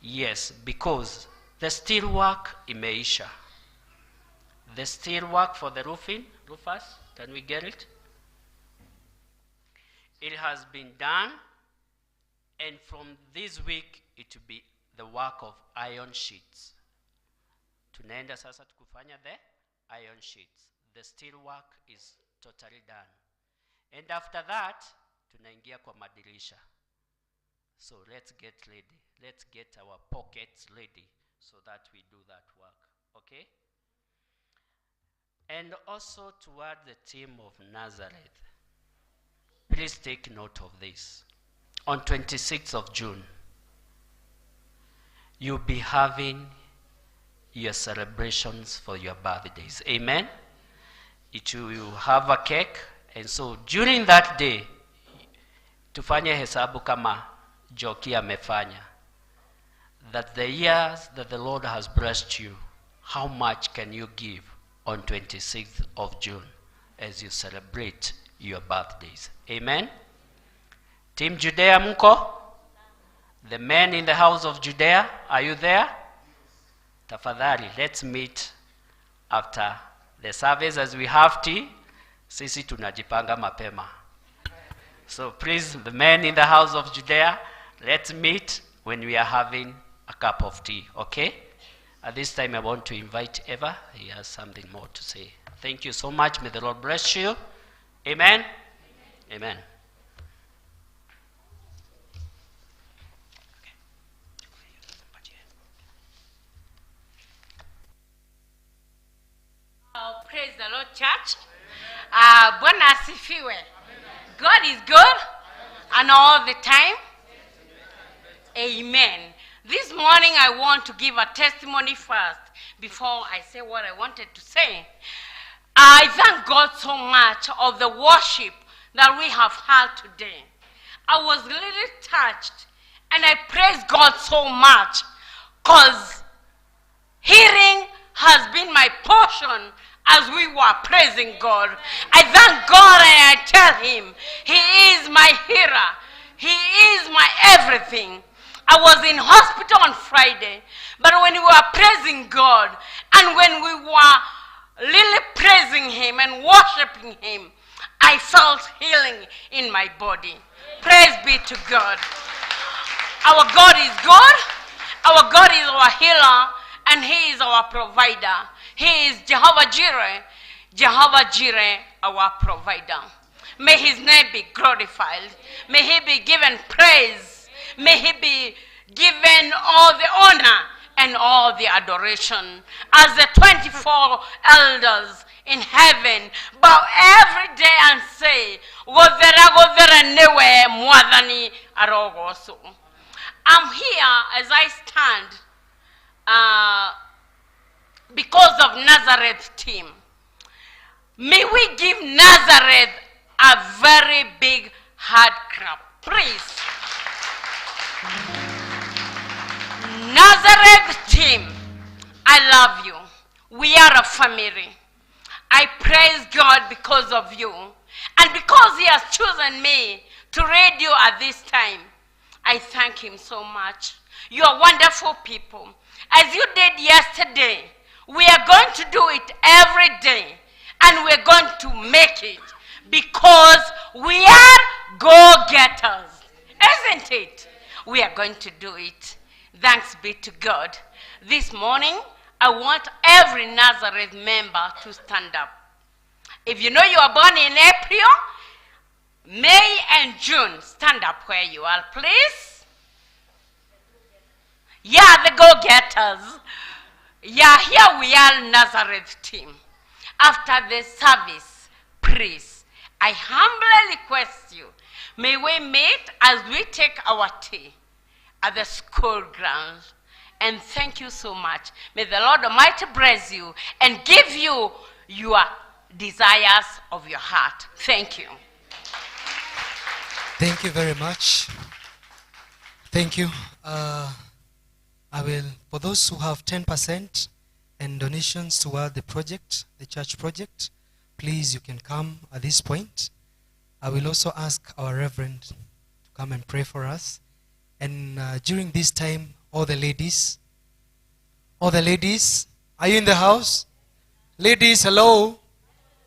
Yes, because the steel work imeisha. The steel work for the roofing, roofers, can we get it? It has been done, and from this week it will be the work of iron sheets. Tunaenda sasa tukufanya the iron sheets. The steel work is totally done. And after that, tunaingia kwa madirisha. So let's get ready. Let's get our pockets ready so that we do that work. Okay? And also toward the team of Nazareth. Please take note of this. On 26th of June, you'll be having your celebrations for your birthdays. Amen? You will have a cake. And so during that day, tufanye hesabu kama Joki amefanya. That the years that the Lord has blessed you, how much can you give on 26th of June as you celebrate your birthdays? Amen? Team Judea mko? The men in the house of Judea, are you there? Tafadhali, let's meet after the service as we have tea. Sisi tunajipanga mapema. So please, the men in the house of Judea, let's meet when we are having a cup of tea, okay? At this time, I want to invite Eva. He has something more to say. Thank you so much. May the Lord bless you. Amen. Amen. Oh, praise the Lord, church. Bwana asifiwe. God is good and all the time. Amen. This morning I want to give a testimony first before I say what I wanted to say. I thank God so much of the worship that we have had today. I was really touched and I praise God so much because hearing has been my portion as we were praising God. I thank God and I tell him, he is my healer. He is my everything. I was in hospital on Friday, but when we were praising God and when we were really praising him and worshiping him, I felt healing in my body. Praise be to God. Our God is good. Our God is our healer and he is our provider. He is Jehovah Jireh. Jehovah Jireh, our provider. May his name be glorified. May he be given praise. May he be given all the honor and all the adoration. As the 24 elders in heaven bow every day and say, "Godera, godera newe mwadhani arogoso." I'm here as I stand because of Nazareth team. May we give Nazareth a very big hard clap, please. Nazareth team, I love you. We are a family. I praise God because of you. And because he has chosen me to read you at this time, I thank him so much. You are wonderful people. As you did yesterday, we are going to do it every day. And we're going to make it because we are go-getters. Isn't it? We are going to do it. Thanks be to God. This morning, I want every Nazareth member to stand up. If you know you are born in April, May and June, stand up where you are, please. Yeah, the go-getters. Yeah, here we are, Nazareth team. After the service, please, I humbly request you, may we meet as we take our tea at the school grounds. And thank you so much. May the Lord Almighty bless you and give you your desires of your heart. Thank you. Thank you very much. Thank you. I will, for those who have 10% and donations toward the project, the church project, please, you can come at this point. I will also ask our Reverend to come and pray for us. And during this time, all the ladies, are you in the house? Ladies, hello.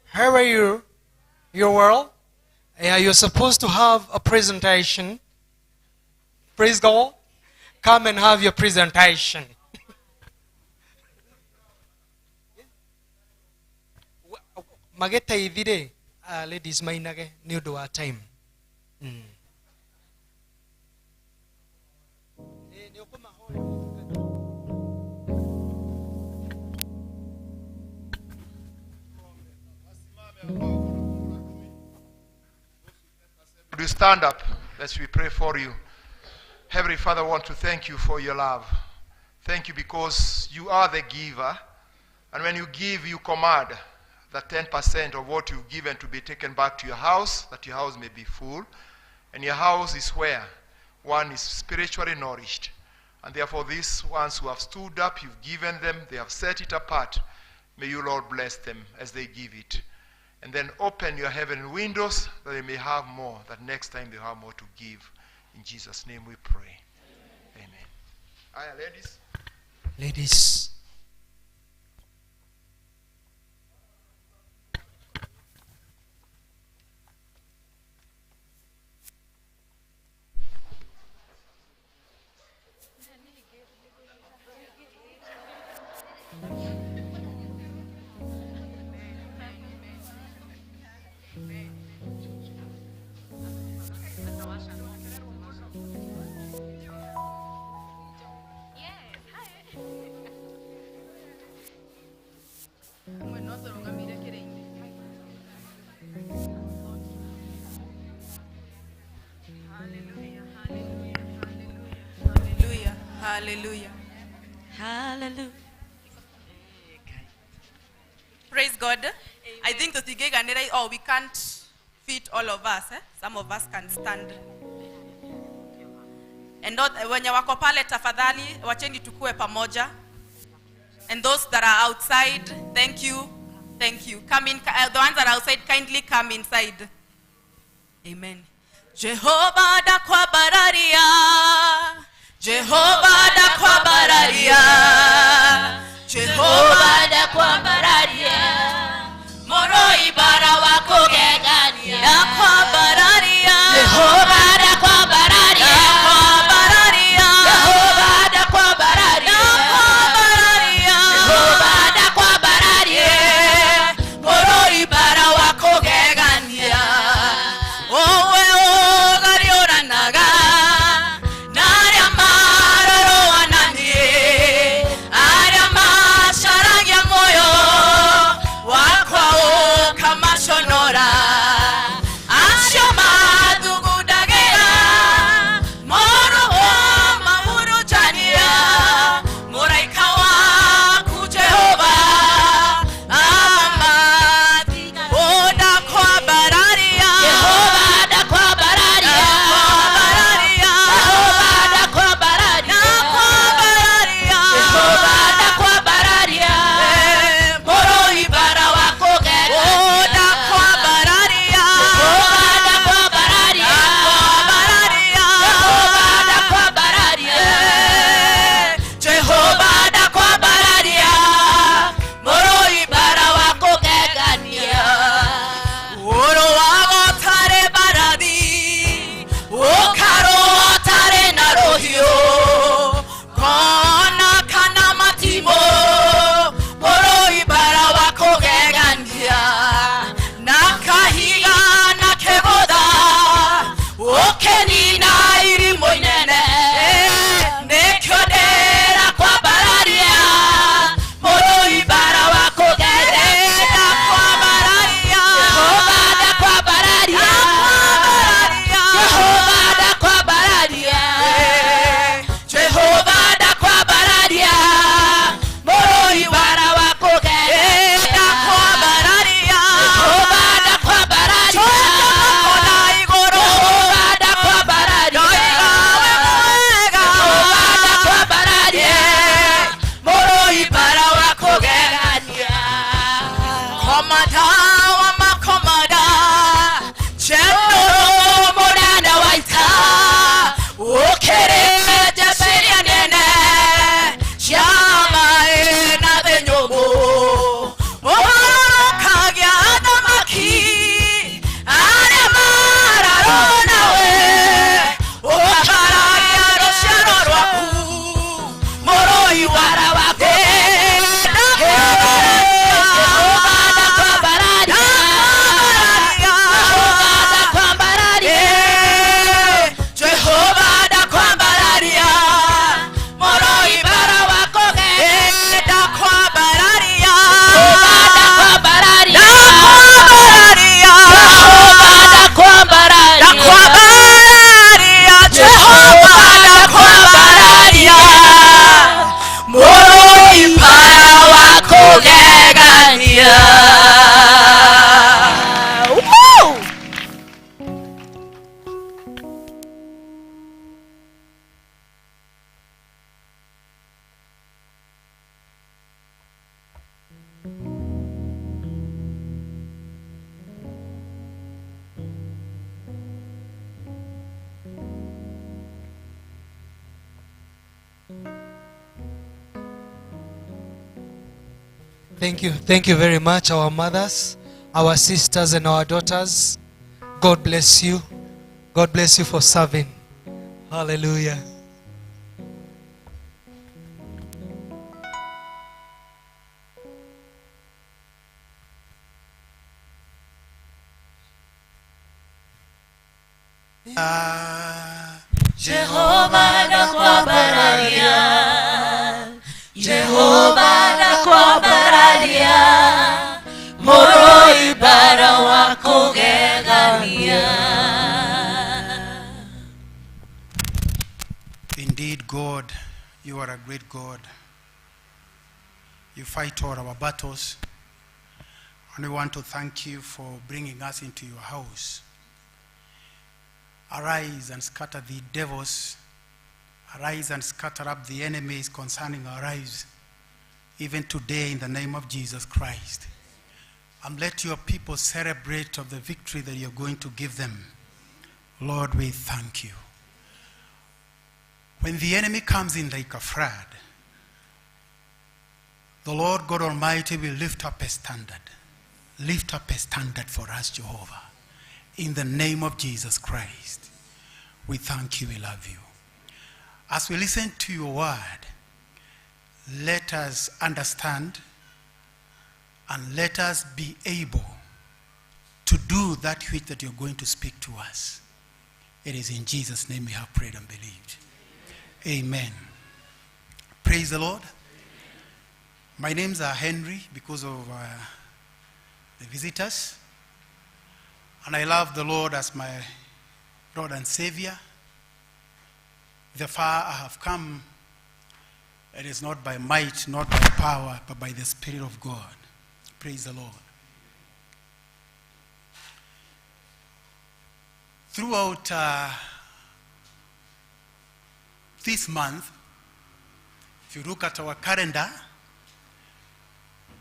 How are you? You're well? Yeah, you're supposed to have a presentation. Praise God. Come and have your presentation. Mageta idire, ladies mainage new do our time. Would you stand up as we pray for you? Heavenly Father, I want to thank you for your love. Thank you because you are the giver. And when you give, you command that 10% of what you've given to be taken back to your house, that your house may be full. And your house is where one is spiritually nourished. And therefore these ones who have stood up, you've given them, they have set it apart. May you, Lord, bless them as they give it. And then open your heaven windows that they may have more, that next time they have more to give. In Jesus' name we pray. Amen. Aye, ladies. Ladies. Hallelujah. Hallelujah. Praise God. I think to we can't fit all of us. Some of us can stand. And wenye wako pale tafadhali wacheni tukue pamoja. And those that are outside, thank you. Thank you. Come in. The ones that are outside, kindly come inside. Amen. Jehovah da kwa bararia. Jehovah da kwa bararia. Jehovah da kwa bararia. Moro ibara wako gegania. Da kwa bararia. Jehovah da kwa bararia. Da kwa bararia. Jehovah da kwa bararia. Da kwa bararia. Jehovah da kwa bararia. Moro ibara wako gegania. Oh, gariora naga. Naria maroro anani. Aria masharagya moyo. Wakwao kama shonora. Asyo madugudagera. Moro o mahuru jania. Moraika waku Jehova. Amadi. Oda kwa bararia. Jehova da kwa bararia. Jehova da kwa bararia. Jehova da kwa bararia. Moro ibara wako gera. Oda kwa bararia. Jehova da kwa bararia. Jehova da kwa bararia. Jehova da kwa bararia. Moro ibara wako gegania. Oro wago tare baradi. Okaro tare narohio. Kona kana matimo. Moro ibara wako gegania. Nakahiga nakeboda. Okeni na irimo inene. Nekyodera kwa bararia. Moro ibara wako gegania. Kwa bararia. Jehova da kwa bararia. Jehova da kwa bararia. Jehova da kwa bararia. Moro ibara wako gegania. Kwa bararia. Jehova da kwa bararia. Jehova da kwa bararia. Jehova da kwa bararia. Moro ibara wako gegania. Komada wa makomada. Chendoro morana waita. Okere jaberia nene. Shama ena benyobo. Moro kagya adamaki. Are mararona we. Okararia roshano rwaku. Moro iwara wako. Jehova da kwa bararia. Jehova da kwa bararia. Jehova da kwa bararia. Moro ibara wako da kwa bararia. Jehova da kwa bararia. Jehova da kwa bararia. Jehova da kwa bararia. Moro ibara wako gegania. Woo! Thank you very much, our mothers, our sisters, and our daughters. God bless you. God bless you for serving. Hallelujah. Jehovah da kwa bararia. Jehovah da kwa bararia. Moro ibara wako gegania. Indeed, God You are a great God. You fight all our battles. And we want to thank you for bringing us into your house. Arise and scatter the devils. Arise and scatter up the enemies concerning our lives, even today in the name of Jesus Christ. And let your people celebrate of the victory that you're going to give them. Lord, we thank you. When the enemy comes in like a flood, the Lord God Almighty will lift up a standard. Lift up a standard for us, Jehovah. In the name of Jesus Christ, we thank you, we love you. As we listen to your word, let us understand and let us be able to do that which that you're going to speak to us. It is in Jesus' name we have prayed and believed. Amen. Praise the Lord. My name's Henry because of the visitors. And I love the Lord as my Lord and Savior. Therefore, I have come. It is not by might, not by power, but by the Spirit of God. Praise the Lord. Throughout this month, if you look at our calendar,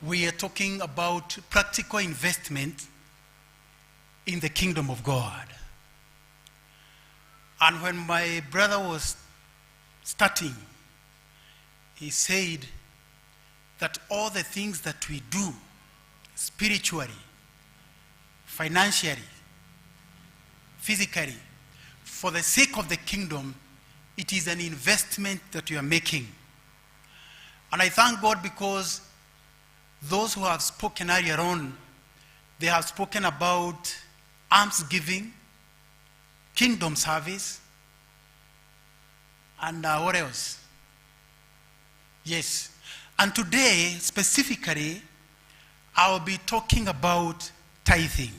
we are talking about practical investment in the kingdom of God. And when my brother was starting, he said that all the things that we do spiritually, financially, physically, for the sake of the kingdom, it is an investment that you are making. And I thank God because those who have spoken earlier on, they have spoken about almsgiving, kingdom service, and what else? Yes. And today, specifically, I will be talking about tithing.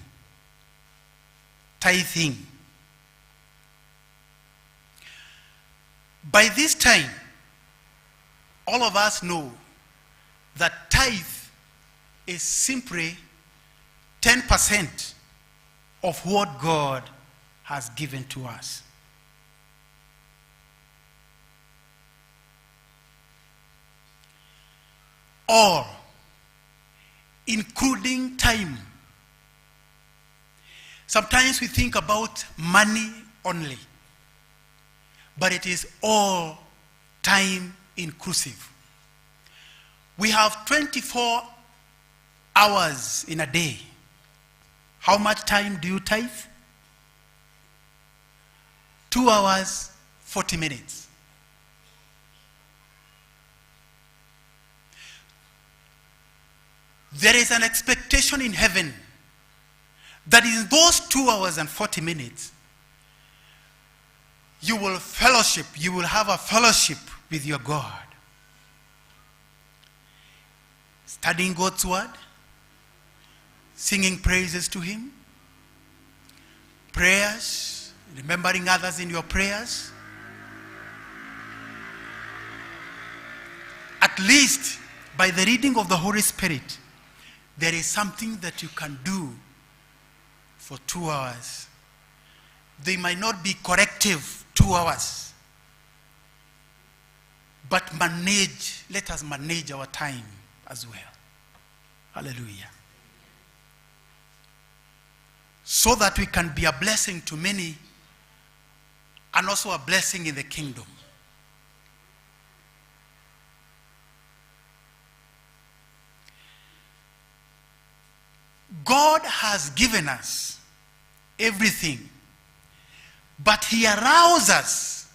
Tithing. By this time, all of us know that tithe is simply 10% of what God has given to us. All, including time. Sometimes we think about money only, but it is all time inclusive. We have 24 hours in a day. How much time do you tithe? 2 hours, 40 minutes. There is an expectation in heaven that in those 2 hours and 40 minutes, you will fellowship, you will have a fellowship with your God. Studying God's word, singing praises to him, prayers, remembering others in your prayers. At least by the reading of the Holy Spirit, there is something that you can do for 2 hours. They might not be corrective 2 hours, but let us manage our time as well. Hallelujah. So that we can be a blessing to many and also a blessing in the kingdom. God has given us everything, but he allows us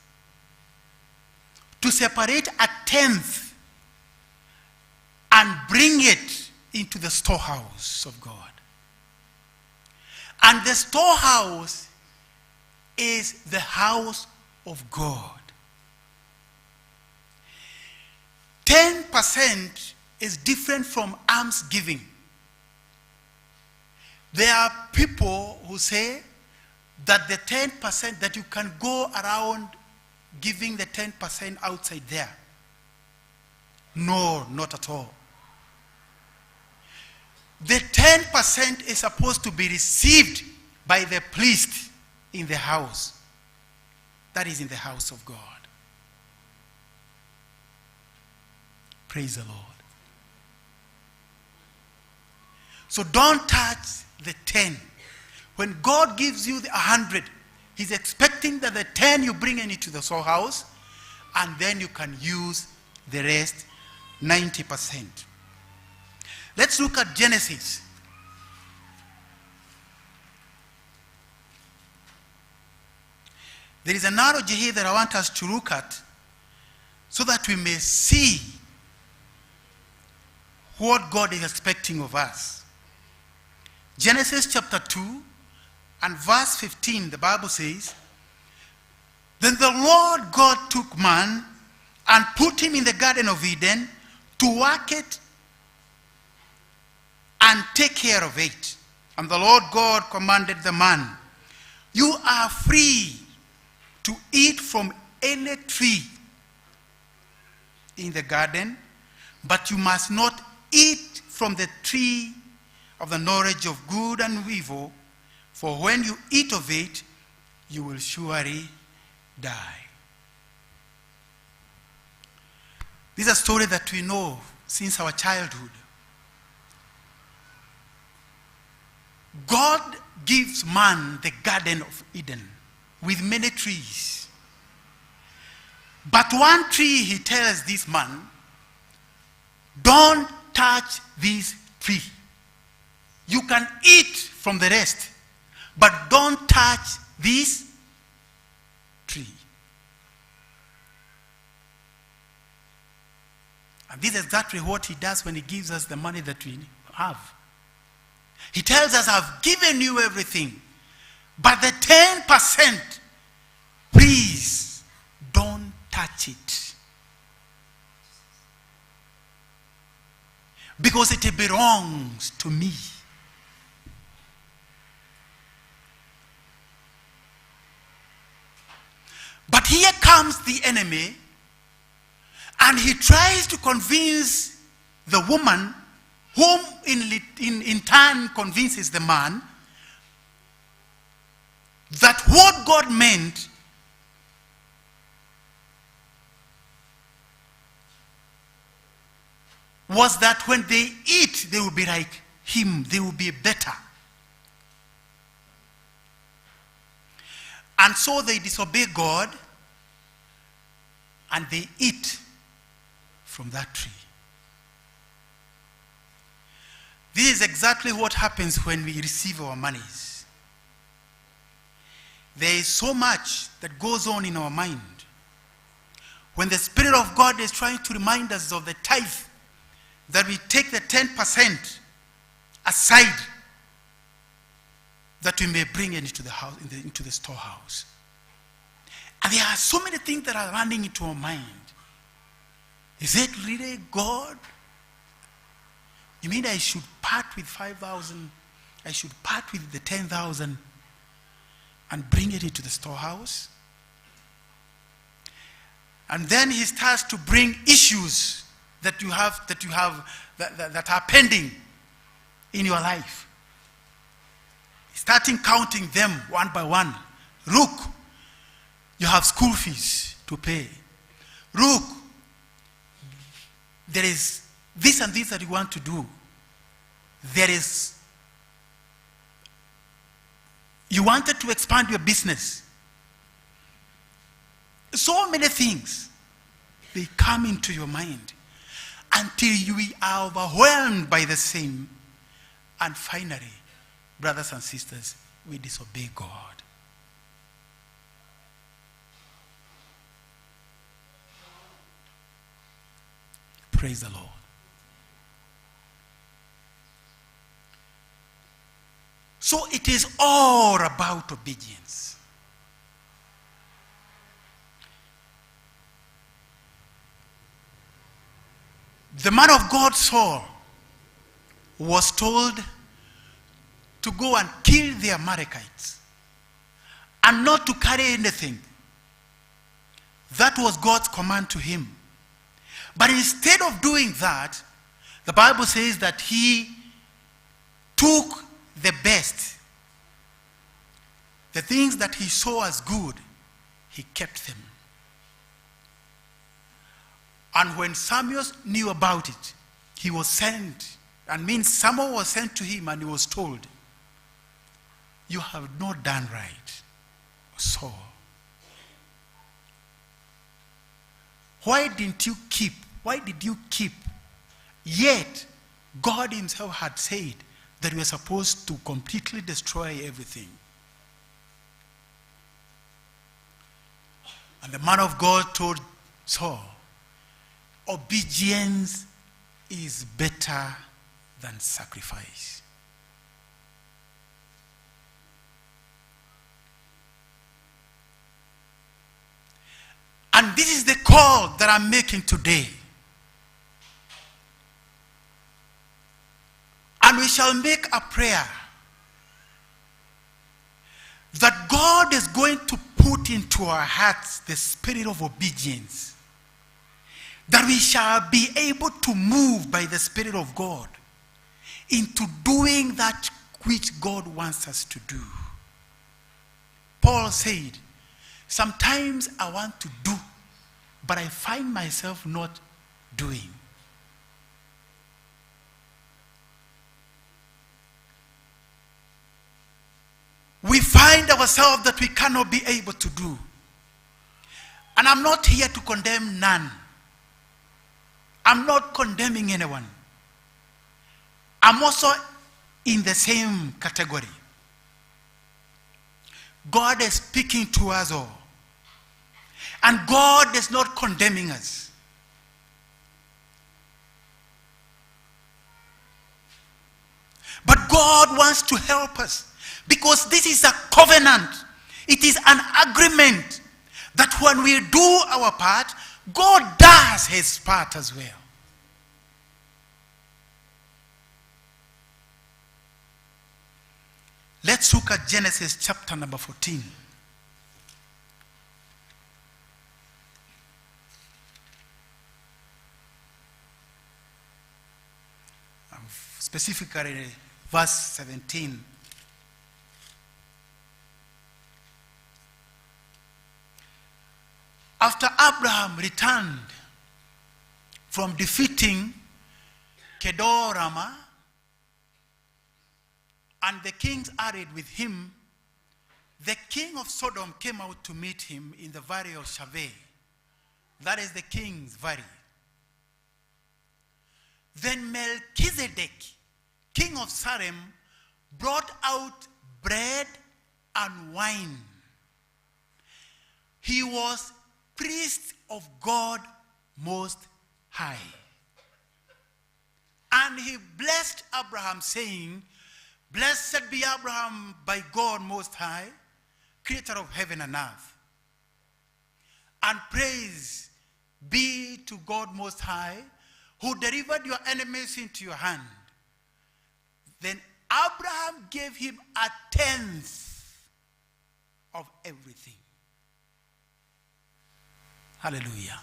to separate a tenth and bring it into the storehouse of God. And the storehouse is the house of God. 10% is different from almsgiving. There are people who say that the 10% that you can go around giving the 10% outside there. No, not at all. The 10% is supposed to be received by the priest in the house. That is in the house of God. Praise the Lord. So don't touch the 10. When God gives you the 100, he's expecting that the 10 you bring into the storehouse, and then you can use the rest, 90%. Let's look at Genesis. There is an analogy here that I want us to look at so that we may see what God is expecting of us. Genesis chapter 2 and verse 15, the Bible says, "Then the Lord God took man and put him in the Garden of Eden to work it and take care of it. And the Lord God commanded the man, 'You are free to eat from any tree in the garden, but you must not eat from the tree of the knowledge of good and evil, for when you eat of it, you will surely die.'" This is a story that we know since our childhood. God gives man the Garden of Eden with many trees. But one tree, he tells this man, "Don't touch this tree. You can eat from the rest, but don't touch this tree." And this is exactly what he does when he gives us the money that we have. He tells us, "I've given you everything, but the 10%, please don't touch it. Because it belongs to me." But here comes the enemy, and he tries to convince the woman, whom in turn convinces the man, that what God meant was that when they eat, they will be like him, they will be better. And so they disobey God, and they eat from that tree. This is exactly what happens when we receive our monies. There is so much that goes on in our mind. When the Spirit of God is trying to remind us of the tithe, that we take the 10% aside, that we may bring it into the house, into the storehouse. And there are so many things that are running into our mind. Is it really God? You mean I should part with 5,000? I should part with the 10,000 and bring it into the storehouse? And then he starts to bring issues that are pending in your life. Starting counting them one by one. Look, you have school fees to pay. Look, there is this and this that you want to do. You wanted to expand your business. So many things, they come into your mind until you are overwhelmed by the same. And finally, brothers and sisters, we disobey God. Praise the Lord. So it is all about obedience. The man of God, Saul, was told to go and kill the Amalekites and not to carry anything. That was God's command to him. But instead of doing that, the Bible says that he took the best, the things that he saw as good, he kept them. And when Samuel knew about it, he was sent. And means someone was sent to him and he was told, you have not done right. So, why did you keep? Yet, God himself had said that we are supposed to completely destroy everything. And the man of God told Saul, obedience is better than sacrifice. And this is the call that I'm making today. And we shall make a prayer that God is going to put into our hearts the spirit of obedience, that we shall be able to move by the Spirit of God into doing that which God wants us to do. Paul said, sometimes I want to do, but I find myself not doing. We find ourselves that we cannot be able to do. And I'm not here to condemn none. I'm not condemning anyone. I'm also in the same category. God is speaking to us all. And God is not condemning us. But God wants to help us. Because this is a covenant. It is an agreement that when we do our part, God does his part as well. Let's look at Genesis chapter number 14. Specifically, verse 17. After Abraham returned from defeating Kedorama, and the kings arrayed with him, the king of Sodom came out to meet him in the valley of Shaveh. That is the king's valley. Then Melchizedek, king of Salem, brought out bread and wine. He was priest of God Most High. And he blessed Abraham, saying, blessed be Abraham by God Most High, creator of heaven and earth. And praise be to God Most High, who delivered your enemies into your hand. Then Abraham gave him a tenth of everything. Hallelujah.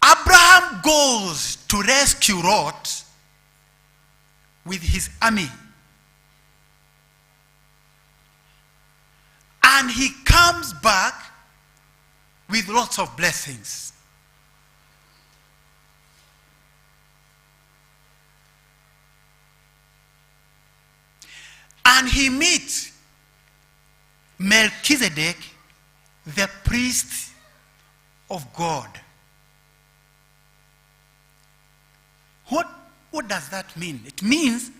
Abraham goes to rescue Lot with his army. And he comes back with lots of blessings. And he meets Melchizedek, the priest of God. What does that mean? It means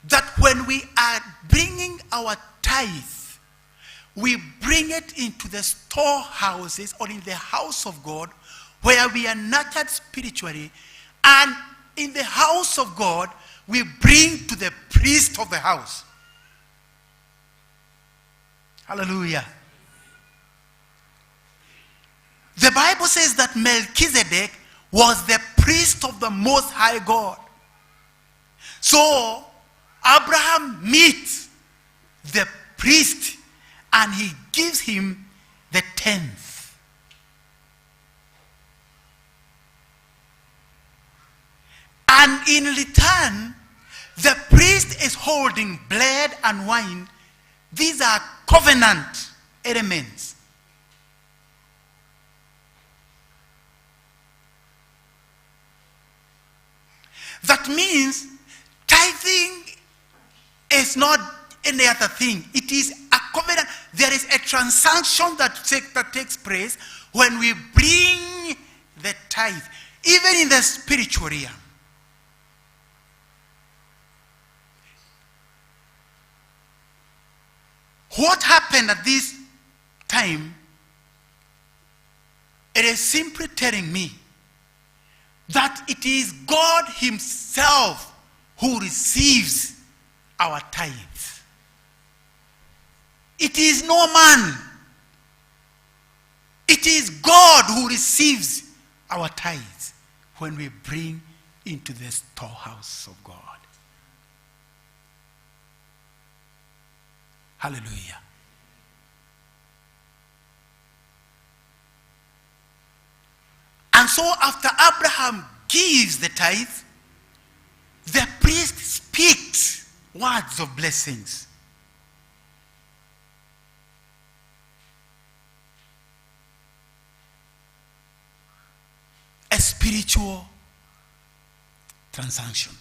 that when we are bringing our tithe, we bring it into the storehouses or in the house of God, where we are nurtured spiritually, and in the house of God, we bring to the priest of the house. Hallelujah. The Bible says that Melchizedek was the priest of the Most High God. So, Abraham meets the priest and he gives him the tenth. And in return, the priest is holding bread and wine. These are covenant elements. That means tithing is not any other thing. It is a covenant. There is a transaction that takes place when we bring the tithe, even in the spiritual realm. What happened at this time? It is simply telling me that it is God himself who receives our tithes. It is no man. It is God who receives our tithes when we bring into the storehouse of God. Hallelujah. And so after Abraham gives the tithe, the priest speaks words of blessings. A spiritual transaction.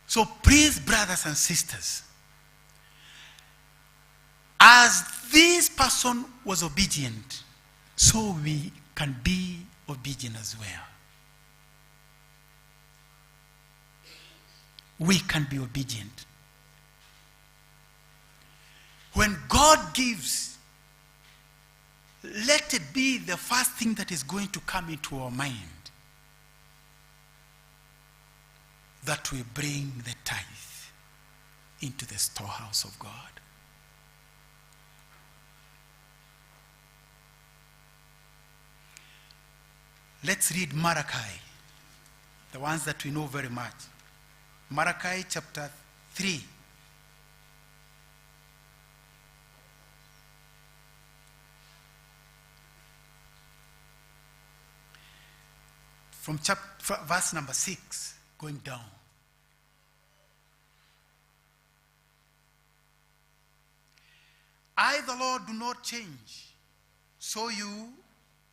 So please, brothers and sisters, as this person was obedient, so we can be obedient as well. We can be obedient. When God gives, let it be the first thing that is going to come into our mind, that we bring the tithe into the storehouse of God. Let's read Malachi, the ones that we know very much. Malachi chapter 3. From verse number 6, going down. I, the Lord, do not change. So you,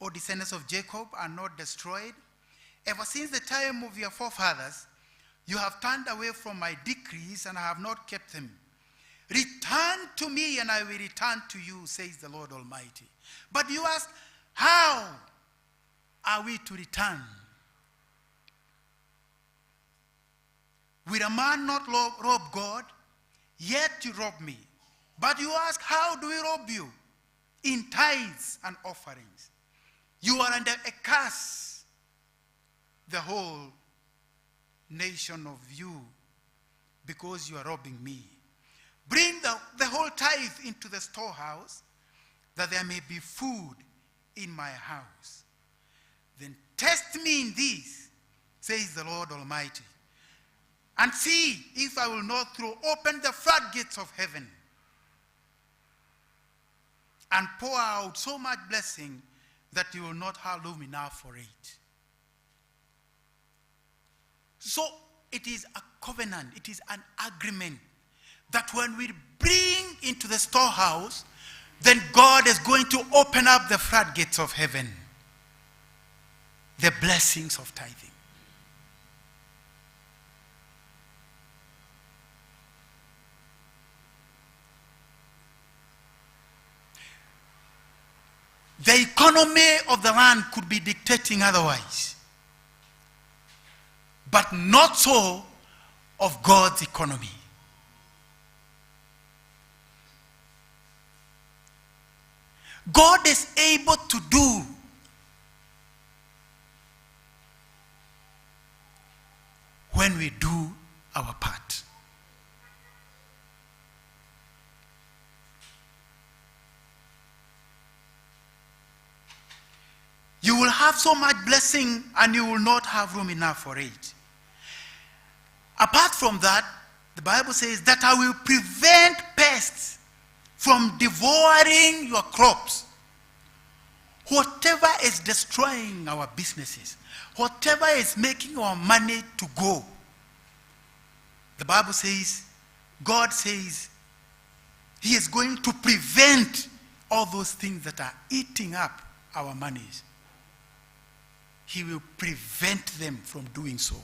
O descendants of Jacob, are not destroyed. Ever since the time of your forefathers, you have turned away from my decrees and have not kept them. Return to me and I will return to you, says the Lord Almighty. But you ask, how are we to return? Will a man not rob God? Yet you rob me. But you ask, how do we rob you? In tithes and offerings. You are under a curse, the whole nation of you, because you are robbing me. Bring the whole tithe into the storehouse, that there may be food in my house. Then test me in this, says the Lord Almighty, and see if I will not throw open the floodgates of heaven and pour out so much blessing that you will not have room enough for it. So it is a covenant, it is an agreement that when we bring into the storehouse, then God is going to open up the floodgates of heaven, the blessings of tithing. The economy of the land could be dictating otherwise, but not so of God's economy. God is able to do when we do our part. You will have so much blessing and you will not have room enough for it. Apart from that, the Bible says that I will prevent pests from devouring your crops. Whatever is destroying our businesses, whatever is making our money to go, the Bible says, God says, He is going to prevent all those things that are eating up our monies. He will prevent them from doing so.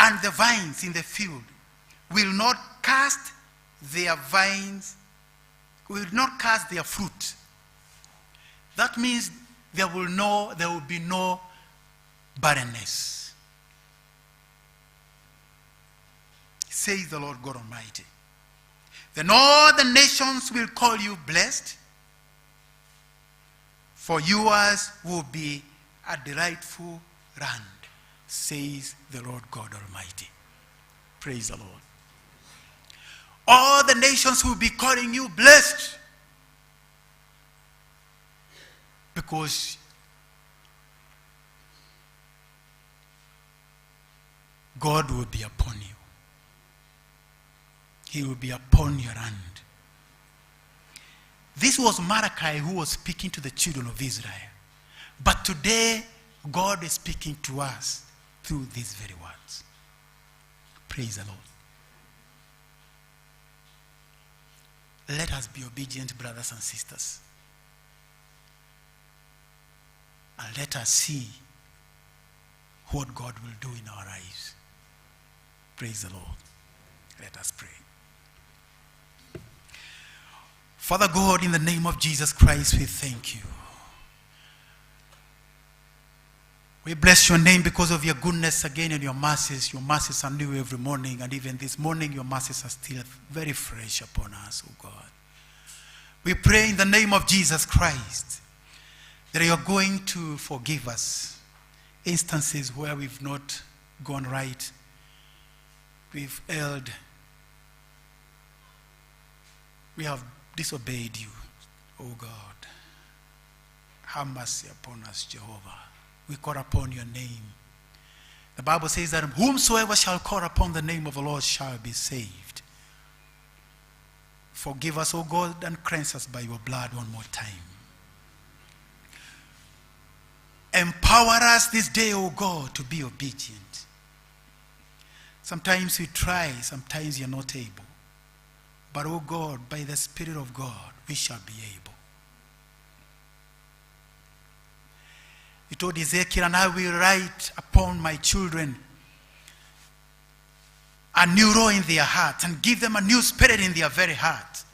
And the vines in the field will not cast their vines, will not cast their fruit. That means there will be no barrenness. Says the Lord God Almighty. Then all the nations will call you blessed, for yours will be a delightful land, says the Lord God Almighty. Praise the Lord. All the nations will be calling you blessed, because God will be upon you. He will be upon your land. This was Malachi who was speaking to the children of Israel. But today, God is speaking to us through these very words. Praise the Lord. Let us be obedient, brothers and sisters. And let us see what God will do in our lives. Praise the Lord. Let us pray. Father God, in the name of Jesus Christ, we thank you. We bless your name because of your goodness again and your mercies. Your mercies are new every morning, and even this morning your mercies are still very fresh upon us, oh God. We pray in the name of Jesus Christ that you are going to forgive us instances where we've not gone right, we've erred, we have disobeyed you, oh God. Have mercy upon us, Jehovah. We call upon your name. The Bible says that whomsoever shall call upon the name of the Lord shall be saved. Forgive us, O God, and cleanse us by your blood one more time. Empower us this day, O God, to be obedient. Sometimes we try, sometimes you're not able. But, O God, by the Spirit of God, we shall be able. You told Ezekiel, and I will write upon my children a new law in their heart, and give them a new spirit in their very heart,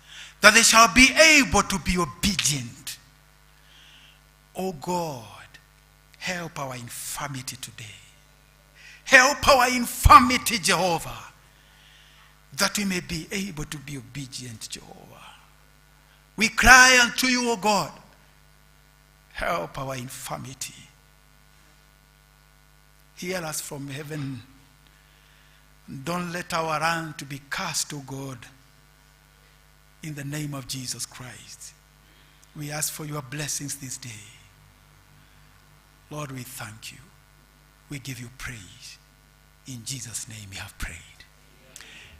that they shall be able to be obedient. Oh God, help our infirmity today. Help our infirmity, Jehovah, that we may be able to be obedient, Jehovah. We cry unto you, O God. Help our infirmity. Hear us from heaven. Don't let our land to be cast, O God, in the name of Jesus Christ. We ask for your blessings this day. Lord, we thank you. We give you praise. In Jesus' name we have prayed.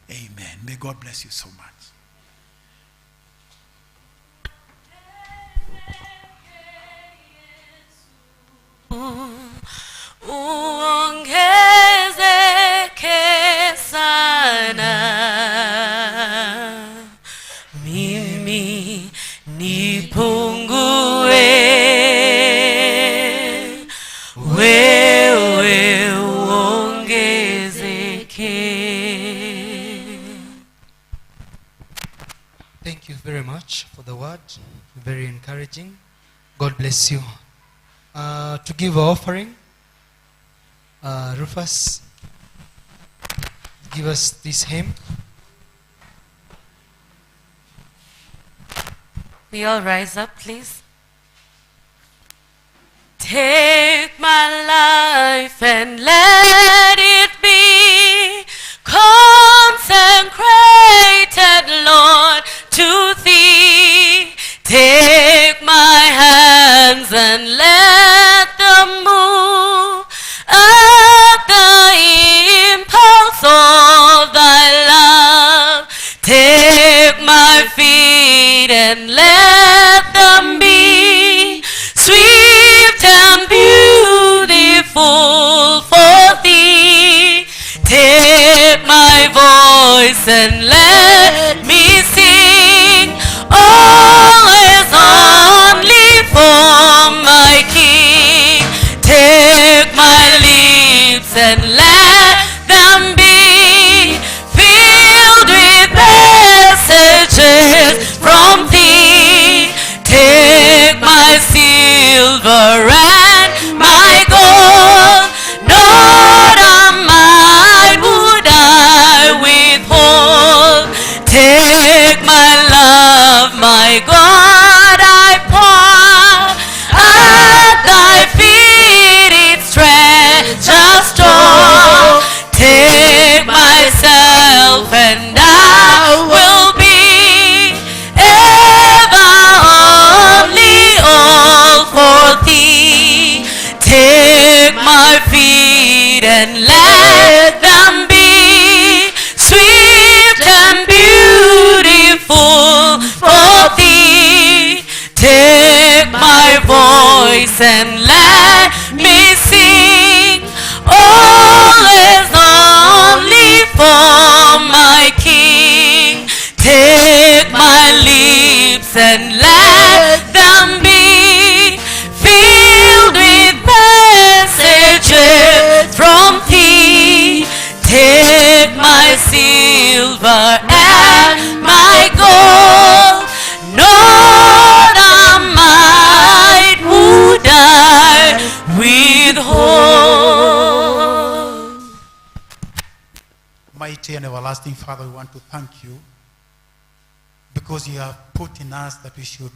Amen. May God bless you so much. Uongezeke sana, mimi nipungue, wewe uongezeke. Thank you very much for the word. Very encouraging. God bless you. To give our offering, Rufus, give us this hymn. We all rise up, please. Take my life and let it be consecrated, Lord, to thee. Take my hands and let them move voice and let me sing. Always only for my King. Take my lips and let them be filled with messages from thee. Take my silver and my gold, not a mite would I withhold. Take my love, my God, I pour at thy feet, its treasure store. Take myself and I will be ever only all for thee. Take my feet and let them be swift and beautiful for thee. Take my voice and let me sing. Always only for my King. Take my lips and let them be filled with messages from thee. Take my silver and my gold, not a mite would I withhold. Mighty and everlasting Father, we want to thank you because you have put in us that we should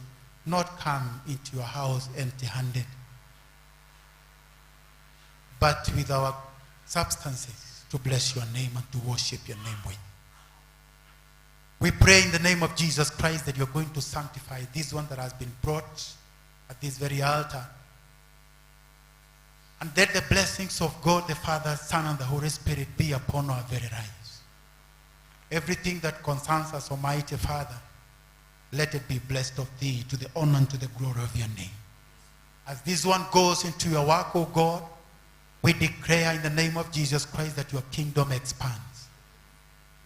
not come into your house empty-handed, but with our substances to bless your name and to worship your name with. We pray in the name of Jesus Christ that you're going to sanctify this one that has been brought at this very altar. And let the blessings of God, the Father, Son, and the Holy Spirit be upon our very lives. Everything that concerns us, Almighty Father, let it be blessed of thee to the honor and to the glory of your name. As this one goes into your work, O God, we declare in the name of Jesus Christ that your kingdom expands.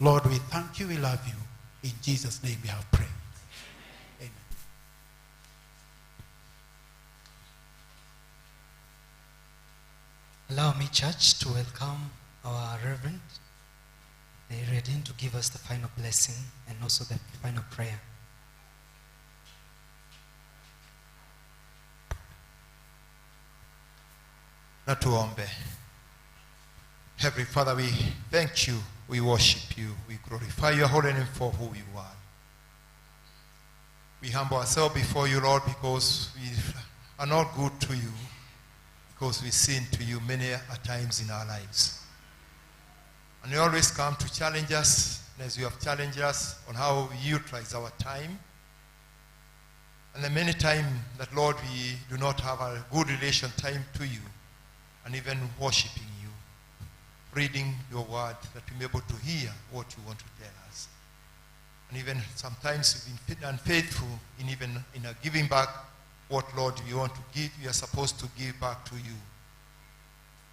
Lord, we thank you, we love you. In Jesus' name we have prayed. Amen. Allow me, church, to welcome our Reverend. They're ready to give us the final blessing and also the final prayer. Na tuombe. Heavenly Father, we thank you, we worship you, we glorify your holy name for who you are. We humble ourselves before you, Lord, because we are not good to you, because we sin to you many a times in our lives. And you always come to challenge us, and as you have challenged us on how we utilize our time. And the many times that, Lord, we do not have a good relation time to you, and even worshiping you, reading your word, that we may be able to hear what you want to tell us. And even sometimes we've been unfaithful in even in giving back what, Lord, you want to give, we are supposed to give back to you.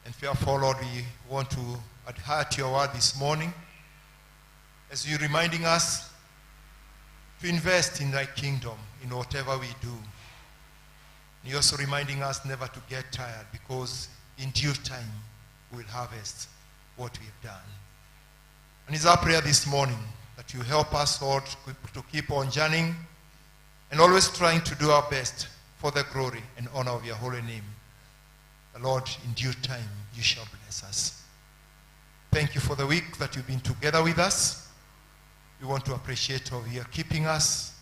And therefore, Lord, we want to adhere to your word this morning, as you're reminding us to invest in thy kingdom in whatever we do. And you're also reminding us never to get tired, because in due time we'll harvest what we have done. And it's our prayer this morning that you help us, Lord, to keep on journeying and always trying to do our best for the glory and honor of your holy name. The Lord, in due time, you shall bless us. Thank you for the week that you've been together with us. We want to appreciate how you are keeping us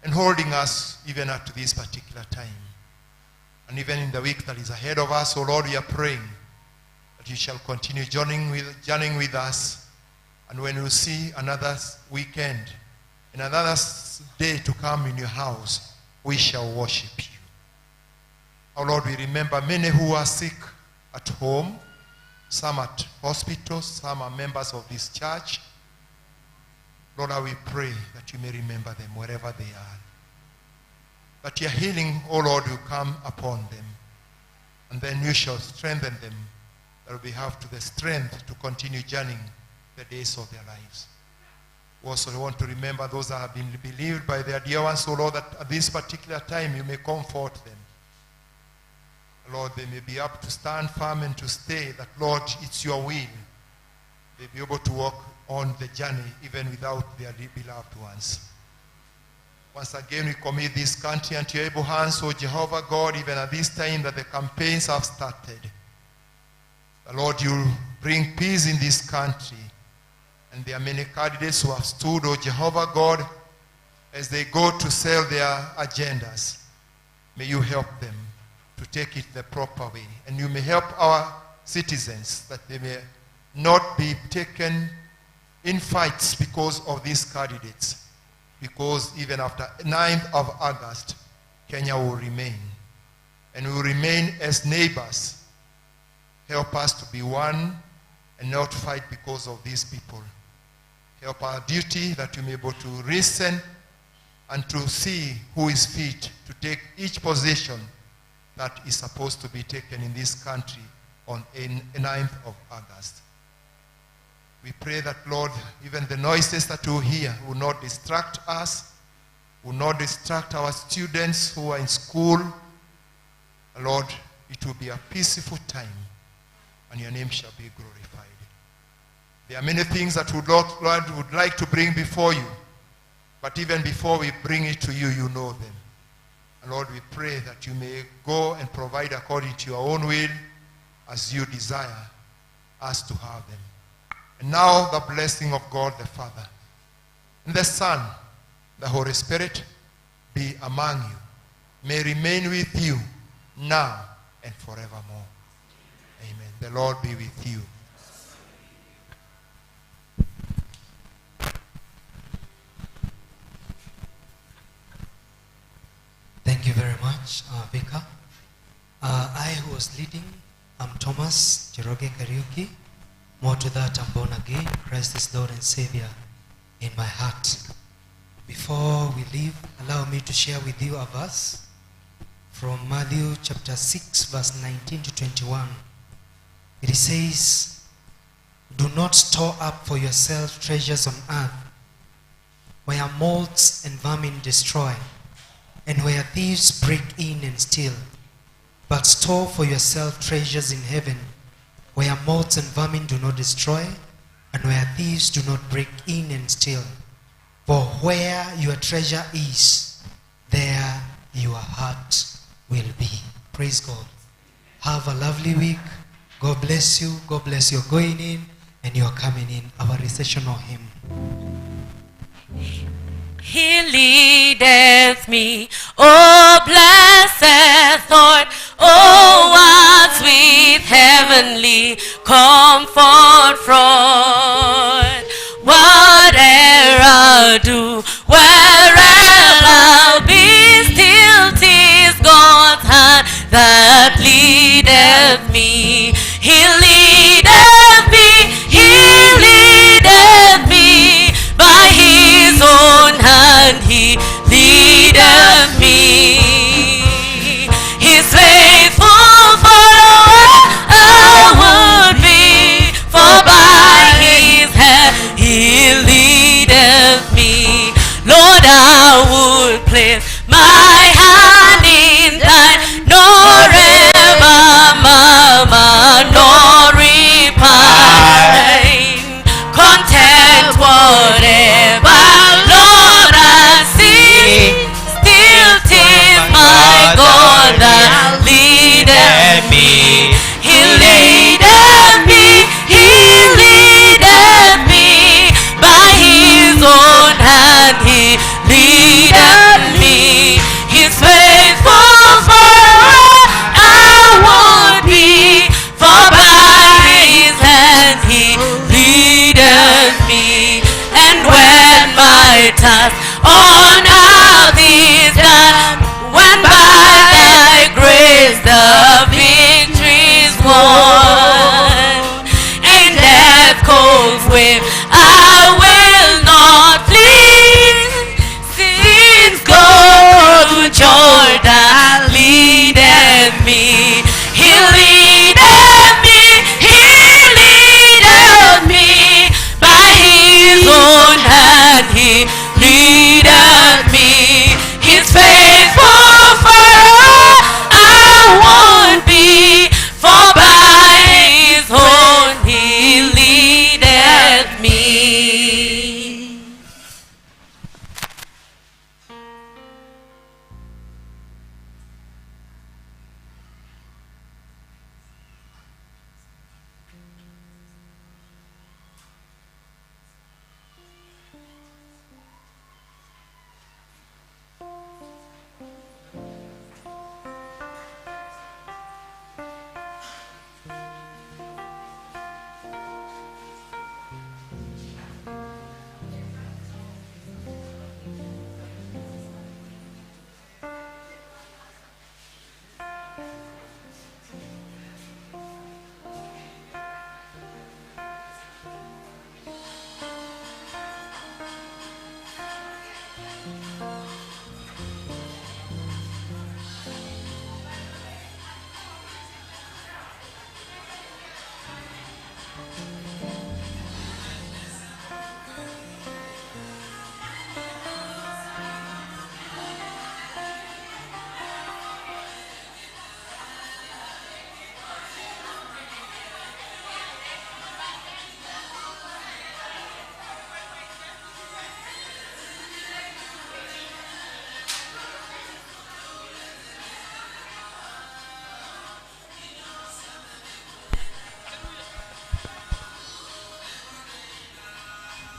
and holding us even up to this particular time. And even in the week that is ahead of us, oh Lord, we are praying that you shall continue journeying with us. And when you see another weekend and another day to come in your house, we shall worship you. Oh Lord, we remember many who are sick at home, some at hospitals, some are members of this church. Lord, I will pray that you may remember them wherever they are. That your healing, oh Lord, will come upon them. And then you shall strengthen them, that we have to the strength to continue journeying the days of their lives. We also want to remember those that have been bereaved by their dear ones, so Lord, that at this particular time you may comfort them. Lord, they may be up to stand firm and to stay, that Lord, it's your will. They be able to walk on the journey even without their beloved ones. Once again, we commit this country into your able hands, O Jehovah God, even at this time that the campaigns have started. The Lord, you bring peace in this country. And there are many candidates who have stood, O Jehovah God, as they go to sell their agendas. May you help them to take it the proper way. And you may help our citizens that they may not be taken in fights because of these candidates. Because even after 9th of August, Kenya will remain. And we will remain as neighbors. Help us to be one and not fight because of these people. Help our duty that we may be able to listen and to see who is fit to take each position that is supposed to be taken in this country on 9th of August. We pray that, Lord, even the noises that we hear will not distract us, will not distract our students who are in school. Lord, it will be a peaceful time, and your name shall be glorified. There are many things that Lord would like to bring before you, but even before we bring it to you, you know them. And Lord, we pray that you may go and provide according to your own will as you desire us to have them. And now the blessing of God the Father and the Son, the Holy Spirit, be among you, may remain with you now and forevermore. Amen. The Lord be with you. Thank you very much, Becca. I who was leading, I'm Thomas Jeroge Kariuki. More to that, I'm born again. Christ is Lord and Savior in my heart. Before we leave, allow me to share with you a verse from Matthew chapter 6, verse 19 to 21. It says, "Do not store up for yourself treasures on earth, where moths and vermin destroy, and where thieves break in and steal. But store for yourself treasures in heaven, where moths and vermin do not destroy, and where thieves do not break in and steal. For where your treasure is, there your heart will be." Praise God. Have a lovely week. God bless you. God bless your going in and your coming in. Our recessional hymn. He leadeth me, oh blessed Lord, oh what sweet heavenly comfort from. Whate'er I do, where'er I'll be, still 'tis God's hand that leadeth me. He leadeth me, he leadeth me, by his own hand he leadeth me. His faithful follower I would be, for by his hand he leadeth me. Lord, I would place my hand in thine, nor ever murmur, nor repine. Content whatever, Lord, I see, still 'tis my God that leadeth me. He leadeth me, he leadeth me, by his own hand he leadeth me. His faithful follower I would be, for by his hand he leadeth me. And when my task on earth is done, when by thy grace the victory's won, and death calls with, I will not flee, since God through Jordan leadeth me. He leadeth me, he leadeth me, by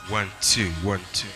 1, 2, 1, 2.